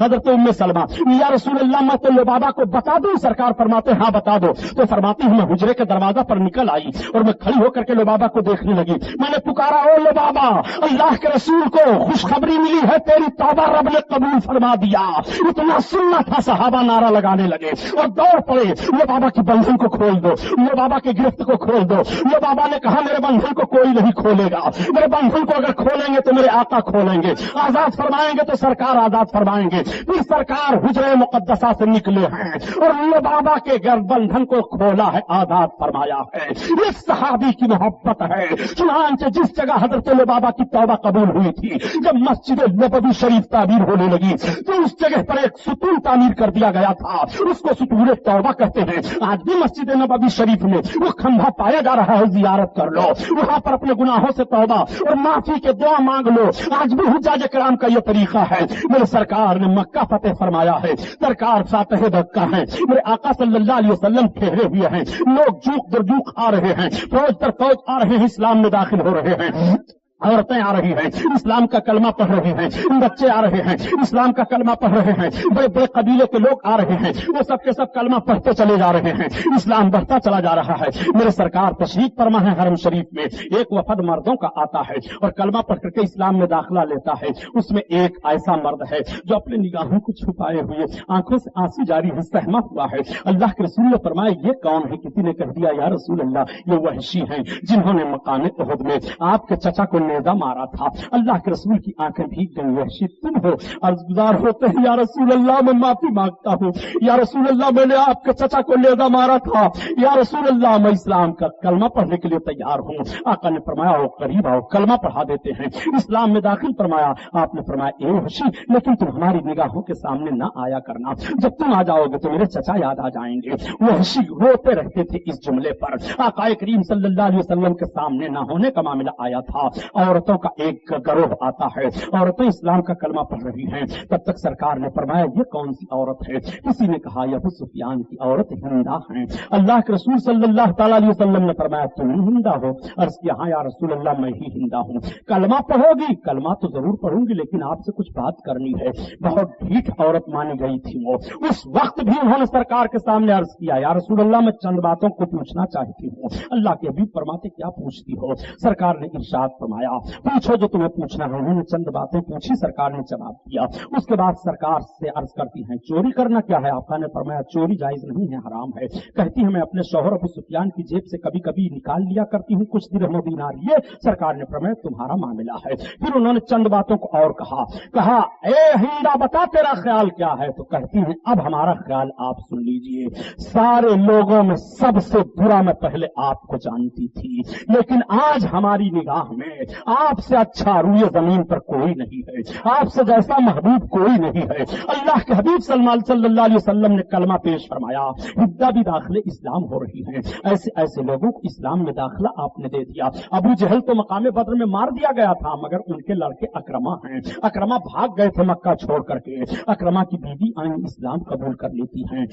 حضرت ام سلمہ یا رسول اللہ میں تو لبابہ کو بتا دوں؟ سرکار فرماتے ہاں بتا دو. تو فرماتی ہوں میں حجرے کے دروازہ پر نکل آئی اور میں کھڑی ہو کر کے لبابہ کو دیکھنے لگی. میں نے پکارا او لبابہ، اللہ کے رسول کو خوشخبری ملی ہے، تیری توبہ رب نے قبول فرما دیا. اتنا سننا تھا صحابہ نعرہ لگانے لگے اور دوڑ پڑے. لبابہ کی بندھن کو کھول دو، لبابہ کی گرفت کو کھول دو. لبابہ نے کہا میرے بندھن کو کوئی نہیں کھولے گا، میرے بندھن کو اگر کھولیں گے تو میرے آقا کھولیں گے، آزاد فرمائیں گے تو سرکار آزاد فرمائیں گے. پھر سرکار حجرے مقدسہ سے نکلے ہیں اور لبابہ کے بندھن کو کھولا ہے، آزاد فرمایا ہے. یہ صحابی کی محبت ہے. چنانچہ جس جگہ حضرت لبابہ کی توبہ قبول ہوئی تھی، جب مسجد نبوی شریف تعمیر ہونے لگی تو اس جگہ پر ایک ستون تعمیر کر دیا گیا تھا، اس کو ستون توبہ کہتے ہیں. آج بھی مسجد نبوی شریف میں وہ کھمبا پایا جا رہا ہے، زیارت کر لو، وہاں پر اپنے گناہوں سے توبہ اور معافی کے دعا مانگ لو. آج بھی حجاج کرام کا یہ طریقہ ہے. میرے سرکار نے مکہ فتح فرمایا ہے، سرکار فاتح مکہ ہیں، میرے آقا صلی اللہ علیہ وسلم ٹھہرے ہوئے ہیں. لوگ جوک در جوک آ رہے ہیں، فوج در فوج آ رہے ہیں، اسلام میں داخل ہو رہے ہیں. عورتیں آ رہی ہیں، اسلام کا کلمہ پڑھ رہے ہیں. بچے آ رہے ہیں، اسلام کا کلمہ پڑھ رہے ہیں. بڑے بڑے قبیلے کے لوگ آ رہے ہیں، وہ سب کے سب کلمہ پڑھتے چلے جا رہے ہیں. اسلام بڑھتا چلا جا رہا ہے. میرے سرکار تشریف فرما ہے حرم شریف میں. ایک وفد مردوں کا آتا ہے اور کلمہ پڑھ کر کے اسلام میں داخلہ لیتا ہے. اس میں ایک ایسا مرد ہے جو اپنے نگاہوں کو چھپائے ہوئے آنکھوں سے آنسو جاری ہے، سہما ہوا ہے. اللہ کے رسول نے فرمایا یہ کون ہے؟ کسی نے کہہ دیا یا رسول اللہ یہ وحشی ہیں جنہوں نے مقام احد میں آپ کے چچا کو نیزہ مارا تھا. اللہ کے رسول کی آنکھیں بھیگ گئی. وحشی تم ہو؟ عرض گزار ہوتے ہیں یا رسول اللہ میں معافی مانگتا ہوں، یا رسول اللہ میں نے آپ کے چچا کو نیزہ مارا تھا، یا رسول اللہ میں اسلام کا کلمہ پڑھنے کے لیے تیار ہوں. آقا نے فرمایا ہو قریب آؤ، کلمہ پڑھا دیتے ہیں. اسلام میں داخل فرمایا. آپ نے فرمایا اے وحشی لیکن تم ہماری نگاہوں کے سامنے نہ آیا کرنا، جب تم آ جاؤ گے تو میرے چچا یاد آ جائیں گے. وحشی روتے رہتے تھے اس جملے پر. آقا کریم صلی اللہ علیہ وسلم کے سامنے نہ ہونے کا معاملہ آیا تھا. عورتوں کا ایک گروہ آتا ہے، عورتیں اسلام کا کلمہ پڑھ رہی ہیں. تب تک سرکار نے فرمایا یہ کون سی عورت ہے؟ کسی نے کہا یہ ابو سفیان کی عورت ہندا ہیں. اللہ کے رسول صلی اللہ تعالی علیہ وسلم نے فرمایا تم ہندا ہو؟ عرض کیا ہاں یا رسول اللہ میں ہی ہندا ہوں. کلمہ پڑھو گی؟ کلمہ تو ضرور پڑھوں گی لیکن آپ سے کچھ بات کرنی ہے. بہت ڈھیٹ عورت مانی گئی تھی وہ. اس وقت بھی انہوں نے سرکار کے سامنے عرض کیا یا رسول اللہ میں چند باتوں کو پوچھنا چاہتی ہوں. اللہ کے حبیب فرماتے کیا پوچھتی ہو؟ سرکار نے ارشاد فرمایا پوچھو جو تمہیں پوچھنا ہے. انہوں نے چند باتیں پوچھی، سرکار نے جواب دیا. اس کے بعد سرکار سے عرض کرتی ہیں چوری کرنا کیا ہے؟ آقا نے فرمایا چوری جائز نہیں ہے، حرام ہے. کہتی ہے میں اپنے شوہر ابو سفیان کی جیب سے کبھی کبھی نکال لیا کرتی ہوں کچھ درہم و دینار. یہ سرکار نے فرمایا تمہارا معاملہ ہے. پھر انہوں نے چند باتوں کو اور کہا اے ہندا بتا تیرا خیال کیا ہے؟ تو کہتی ہیں اب ہمارا خیال آپ سن لیجئے. سارے لوگوں میں سب سے برا میں پہلے آپ کو جانتی تھی، لیکن آج ہماری نگاہ میں آپ سے اچھا روئے زمین پر کوئی نہیں ہے، آپ سے جیسا محبوب کوئی نہیں ہے. اللہ کے حبیب صلی اللہ علیہ وسلم نے کلمہ پیش فرمایا. ہندا بھی داخل اسلام ہو رہی ہیں. ایسے لوگوں کو اسلام میں داخلہ آپ نے دے دیا. ابو جہل تو مقام بدر میں مار دیا گیا تھا مگر ان کے لڑکے اکرما ہیں. اکرما بھاگ گئے تھے مکہ چھوڑ کر کے. اکرما کی بیوی آئیں اسلام قبول کر لیتی ہیں.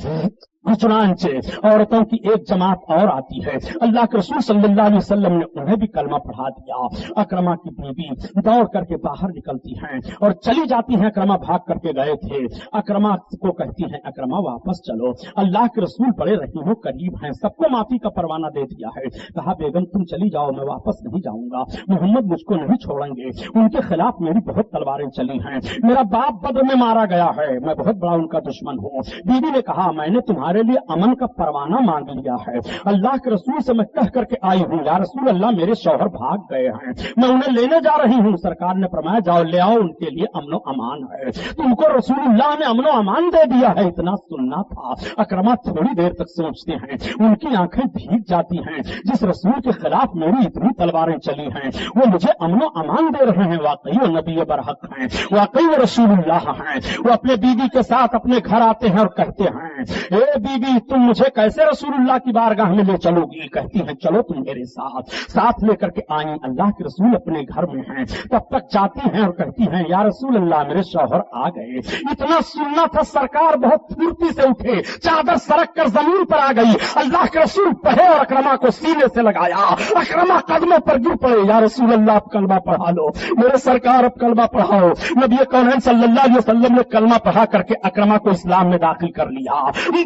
چنانچہ عورتوں کی ایک جماعت اور آتی ہے. اللہ کے رسول صلی اللہ علیہ وسلم نے انہیں بھی کلمہ پڑھا دیا. اکرما کی بیوی دوڑ کر کے باہر نکلتی ہیں اور چلی جاتی ہیں. اکرما بھاگ کر کے گئے تھے. اکرما کو کہتی ہیں اکرما واپس چلو، اللہ کے رسول بڑے رحیم و کریم ہیں، سب کو معافی کا پروانہ دے دیا ہے. کہا بیگم تم چلی جاؤ، میں واپس نہیں جاؤں گا. محمد مجھ کو نہیں چھوڑیں گے. ان کے خلاف میری بہت تلواریں چلی ہیں. میرا باپ بدر میں مارا گیا ہے، میں بہت بڑا ان کا دشمن ہوں. بیوی نے کہا میں نے تمہارے لیے امن کا پروانہ مانگ لیا ہے. اللہ کے رسول سے میں کہہ کر کے آئی ہوں یا رسول اللہ میرے شوہر بھاگ گئے ہیں، میں انہیں لینے جا رہی ہوں. سرکار نے فرمایا جاؤ لے آؤ، ان کے لیے امن و امان ہے. تم کو رسول اللہ نے امن و امان دے دیا ہے، اتنا سننا تھا. اکرما تھوڑی دیر تک سوچتے ہیں، ان کی آنکھیں بھیگ جاتی ہیں. جس رسول کے خلاف میری اتنی تلواریں چلی ہیں وہ مجھے امن و امان دے رہے ہیں. واقعی وہ نبی برحق ہیں، واقعی وہ رسول اللہ ہیں. وہ اپنے بیوی کے ساتھ اپنے گھر آتے ہیں اور کہتے ہیں اے بیوی تم مجھے کیسے رسول اللہ کی بارگاہ میں لے چلو گی؟ کہتی ہیں چلو تم میرے ساتھ لے کر کے آئیں، اللہ کے رسول اپنے گھر میں ہیں، تب تک جاتی ہیں اور کہتی ہیں یا رسول اللہ میرے شوہر آ گئے۔ اتنا سننا تھا، سرکار بہت پھرتی سے اٹھے، چادر سرک کر زمین پر آ گئی، اللہ کے رسول پڑھے اور اکرما کو سینے سے لگایا، اکرما قدموں پر گر پڑے، یا رسول اللہ اب کلمہ پڑھا لو، میرے سرکار اب کلمہ پڑھاؤ۔ نبی کونین صلی اللہ علیہ وسلم نے کلمہ پڑھا کر کے اکرما کو اسلام میں داخل کر لیا۔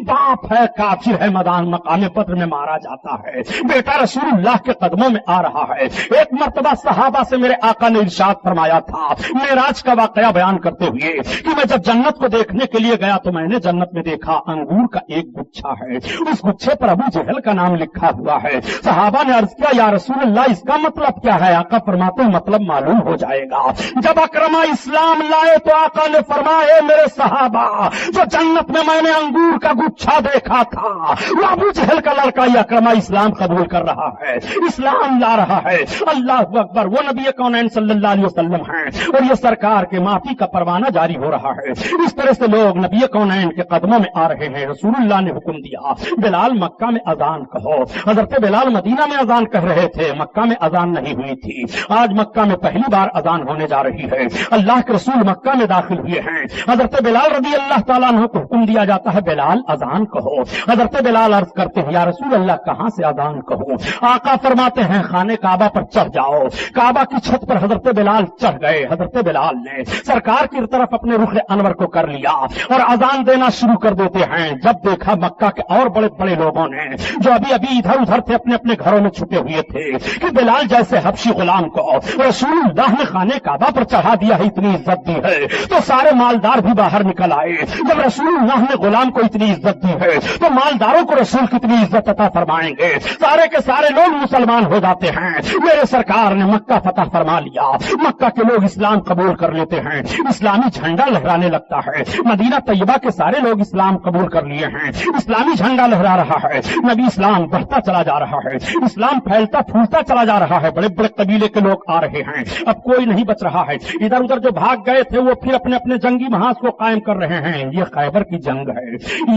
باپ ہے کافر ہے، میدان مقام بدر میں مارا جاتا ہے، بیٹا رسول اللہ کے قدموں میں آ رہا ہے۔ ایک مرتبہ صحابہ سے میرے آقا نے ارشاد فرمایا تھا معراج کا واقعہ بیان کرتے ہوئے کہ میں جب جنت کو دیکھنے کے لیے گیا تو میں نے جنت میں دیکھا انگور کا ایک گچھا ہے، اس گچھے پر ابو جہل کا نام لکھا ہوا ہے۔ صحابہ نے عرض کیا یا رسول اللہ اس کا مطلب کیا ہے؟ آقا فرماتے ہیں مطلب معلوم ہو جائے گا۔ جب اکرما اسلام لائے تو آقا نے فرمایا میرے صحابہ جو جنت میں نے انگور کا گچھا دیکھا تھا وہ ابو جہل کا لڑکا یہ اکرما اسلام قبول کر رہا ہے، اسلام لا رہا ہے۔ اللہ اکبر، وہ نبی کونین صلی اللہ علیہ وسلم ہیں اور یہ سرکار کے معافی کا پروانہ جاری ہو رہا ہے۔ اس طرح سے لوگ نبی کونین کے قدموں میں آ رہے ہیں۔ رسول اللہ نے حکم دیا بلال مکہ میں اذان کہو۔ حضرت بلال مدینہ میں اذان کہہ رہے تھے، مکہ میں اذان نہیں ہوئی تھی۔ آج مکہ میں پہلی بار اذان ہونے جا رہی ہے، اللہ کے رسول مکہ میں داخل ہوئے ہیں۔ حضرت بلال رضی اللہ تعالیٰ عنہ کو حکم دیا جاتا ہے بلال اذان کہو۔ حضرت بلال عرض کرتے ہیں یا رسول اللہ کہاں سے اذان کہوں؟ آقا فرماتے ہیں خانہ کعبہ پر چڑھ جاؤ۔ کعبہ کی چھت پر حضرت بلال چڑھ گئے۔ حضرت بلال نے سرکار کی طرف اپنے رخ انور کو کر لیا اور اذان دینا شروع کر دیتے ہیں۔ جب دیکھا مکہ کے اور بڑے بڑے لوگوں نے جو ابھی ادھر ادھر تھے اپنے اپنے گھروں میں چھپے ہوئے تھے کہ بلال جیسے حبشی غلام کو رسول اللہ نے خانہ کعبہ پر چڑھا دیا ہے، اتنی عزت دی ہے تو سارے مالدار بھی باہر نکل آئے۔ جب رسول اللہ نے غلام کو اتنی عزت دی ہے تو مالداروں کو رسول کتنی عزت عطا فرمائیں گے؟ سارے کے سارے لوگ مسلمان ہو جاتے ہیں۔ میرے سرکار نے مکہ فتح فرما لیا، مکہ کے لوگ اسلام قبول کر لیتے ہیں، اسلامی جھنڈا لہرانے لگتا ہے۔ مدینہ طیبہ کے سارے لوگ اسلام قبول کر لیے ہیں، اسلامی جھنڈا لہرا رہا ہے۔ نبی اسلام بڑھتا چلا جا رہا ہے، اسلام پھیلتا پھولتا چلا جا رہا ہے۔ بڑے بڑے قبیلے کے لوگ آ رہے ہیں، اب کوئی نہیں بچ رہا ہے۔ ادھر ادھر جو بھاگ گئے تھے وہ پھر اپنے اپنے جنگی محاذ کو قائم کر رہے ہیں۔ یہ خیبر کی جنگ ہے،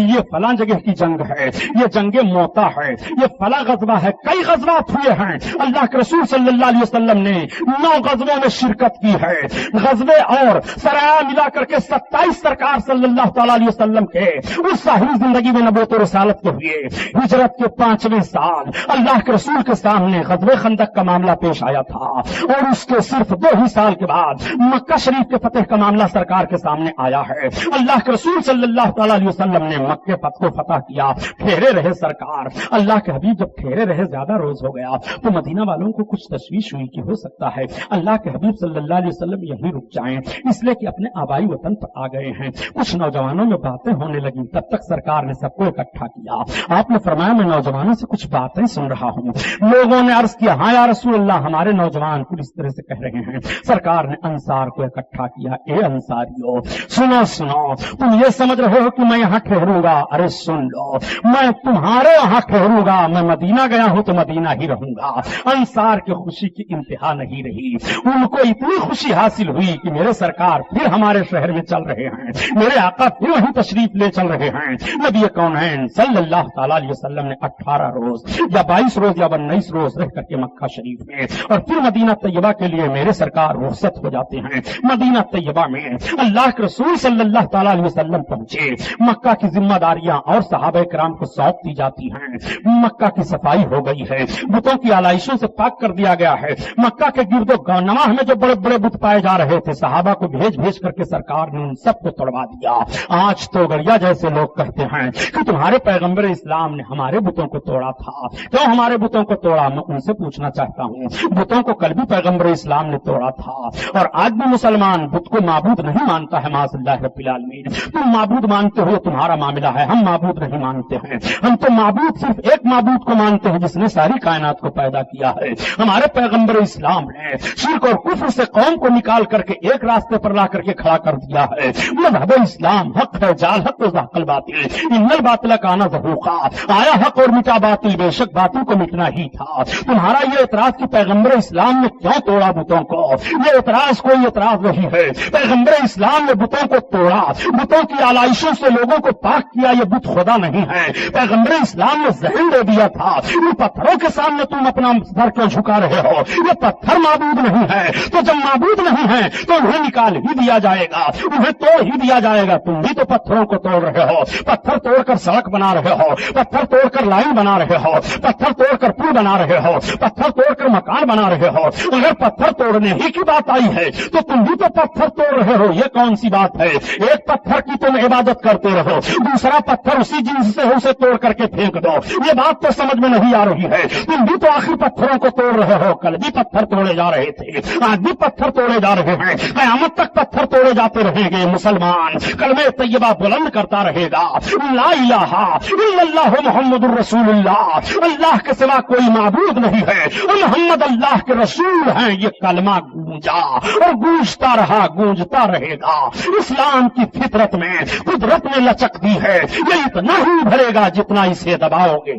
یہ فلاں جگہ کی جنگ ہے، یہ جنگ موتا ہے، یہ فلاں غزوہ ہے۔ کئی غزوات ہوئے ہیں، اللہ کے رسول صلی اللہ علیہ وسلم نے 9 غزووں میں شرکت کی ہے۔ غزوے اور سرایا ملا کر کے 27 سرکار صلی اللہ تعالی علیہ وسلم کے اس ظاہری زندگی میں نبوت و رسالت کے ہوئے ہجرت کے 5ویں سال اللہ کے رسول کے سامنے غزوہ خندق کا معاملہ پیش آیا تھا اور اس کے صرف 2 ہی سال کے بعد مکہ شریف کے فتح کا معاملہ سرکار کے سامنے آیا ہے۔ اللہ کے رسول صلی اللہ تعالی علیہ وسلم نے مکہ کو فتح کیا، ٹھہرے رہے سرکار۔ اللہ کے حبیب جب ٹھہرے رہے زیادہ روز ہو گیا تو مدینہ والوں کو کچھ تشویش ہوئی کہ ہو سکتا ہے اللہ کے حبیب صلی اللہ علیہ وسلم یہیں رک جائیں، اس لیے کہ اپنے آبائی وطن پر آ گئے ہیں۔ کچھ نوجوانوں میں باتیں ہونے لگیں، تب تک سرکار نے سب کو اکٹھا کیا۔ آپ نے فرمایا میں نوجوانوں سے کچھ باتیں سن رہا ہوں۔ لوگوں نے عرض کیا ہاں یا رسول اللہ ہمارے نوجوان کچھ اس طرح سے کہہ رہے ہیں۔ سرکار نے انصار کو اکٹھا کیا، اے انصاریو سنو سنو، تم یہ سمجھ رہے ہو کہ میں یہاں ٹھہروں گا؟ ارے سن لو، میں تمہارے یہاں ٹھہروں گا، میں مدینہ گیا ہوں تو مدینہ ہی رہوں گا۔ انصار کی خوشی کی انتہا نہیں رہی، ان کو اتنی خوشی حاصل ہوئی کہ میرے سرکار پھر ہمارے شہر میں چل رہے ہیں، میرے آقا پھر وہیں تشریف لے چل رہے ہیں۔ نبی کونین صلی اللہ تعالی علیہ وسلم نے 18 روز یا 22 روز یا 19 روز رہ کر کے مکہ شریف میں اور پھر مدینہ طیبہ کے لیے میرے سرکار رخصت ہو جاتے ہیں۔ مدینہ طیبہ میں اللہ کے رسول صلی اللہ تعالی علیہ وسلم پہنچے، مکہ کی ذمہ داریاں اور صحابہ کرام کو سونپ دی جاتی ہیں۔ مکہ کی صفائی ہو گئی ہے، بتوں کی آلائشوں سے پاک کر دیا گیا ہے۔ مکہ کے گرد و نواح میں جو بڑے بڑے بت پائے جا رہے تھے صحابہ کو بھیج بھیج کر کے سرکار نے ان سب کو توڑوا دیا۔ آج تو گڑیا جیسے لوگ کہتے ہیں کہ تمہارے پیغمبر اسلام نے ہمارے بتوں کو توڑا تھا، کیوں ہمارے بتوں کو توڑا؟ میں ان سے پوچھنا چاہتا ہوں، بتوں کو کل بھی پیغمبر اسلام نے توڑا تھا اور آج بھی مسلمان بت کو معبود نہیں مانتا ہے۔ معاذ اللہ رب العالمین، تم معبود مانتے ہو تمہارا معاملہ ہے، ہم معبود نہیں مانتے ہیں۔ ہم تو معبود صرف ایک معبود کو مانتے ہیں جس نے ساری کائنات کو پیدا کیا ہے، ہمارے پیغمبر اسلام نے شرک اور کفر سے قوم کو نکال کر کے ایک راستے پر لا کر کے کھڑا کر دیا ہے۔ مذہب اسلام حق ہے، جال حق و زحق الباطل، ان الباطل کان زہوقا، آیا حق اور مٹا باطل، بے شک باطل کو مٹنا ہی تھا۔ تمہارا یہ اعتراض کہ پیغمبر اسلام نے کیوں توڑا بتوں کو، یہ اعتراض کوئی اعتراض نہیں ہے۔ پیغمبر اسلام نے بتوں کو توڑا، بتوں کی آلائشوں سے لوگوں کو پاک کیا، یہ بت خدا نہیں ہے. پیغمبر اسلام نے ذہن دے دیا تھا ان پتھروں کے سامنے تم اپنا سر کیوں جھکا رہے ہو؟ یہ پتھر معبود نہیں ہے. تو جب معبود نہیں ہے تو انہیں نکال ہی دیا جائے گا, انہیں توڑ ہی دیا جائے گا. تم بھی تو پتھروں کو توڑ رہے ہو, پتھر توڑ کر سڑک بنا رہے ہو, پتھر توڑ کر لائن بنا رہے ہو, پتھر توڑ کر پل بنا رہے ہو, پتھر توڑ کر مکان بنا رہے ہو. اگر پتھر توڑنے ہی کی بات آئی ہے تو تم بھی تو پتھر توڑ رہے ہو. یہ کون سی بات ہے؟ ایک پتھر کی تم عبادت کرتے رہو, دوسرا پتھر اسی جنس سے اسے توڑ کر کے پھینک دو. یہ بات تو سمجھ میں نہیں آ رہی ہے. تم بھی تو آخر پتھروں کو توڑ رہے ہو. کل بھی پتھر توڑے جا رہے تھے, آج بھی پتھر توڑے جا رہے ہیں, قیامت تک پتھر توڑے جاتے رہیں گے. مسلمان کلمہ طیبہ بلند کرتا رہے گا, لا الہ الا اللہ محمد الرسول اللہ, اللہ کے سوا کوئی معبود نہیں ہے, محمد اللہ کے رسول ہیں. یہ کلمہ گونجا اور گونجتا رہا, گونجتا رہے گا. اسلام کی فطرت میں, قدرت میں لچک دی ہے. یہ اتنا ہی بھرے گا جتنا اسے دباؤ گے.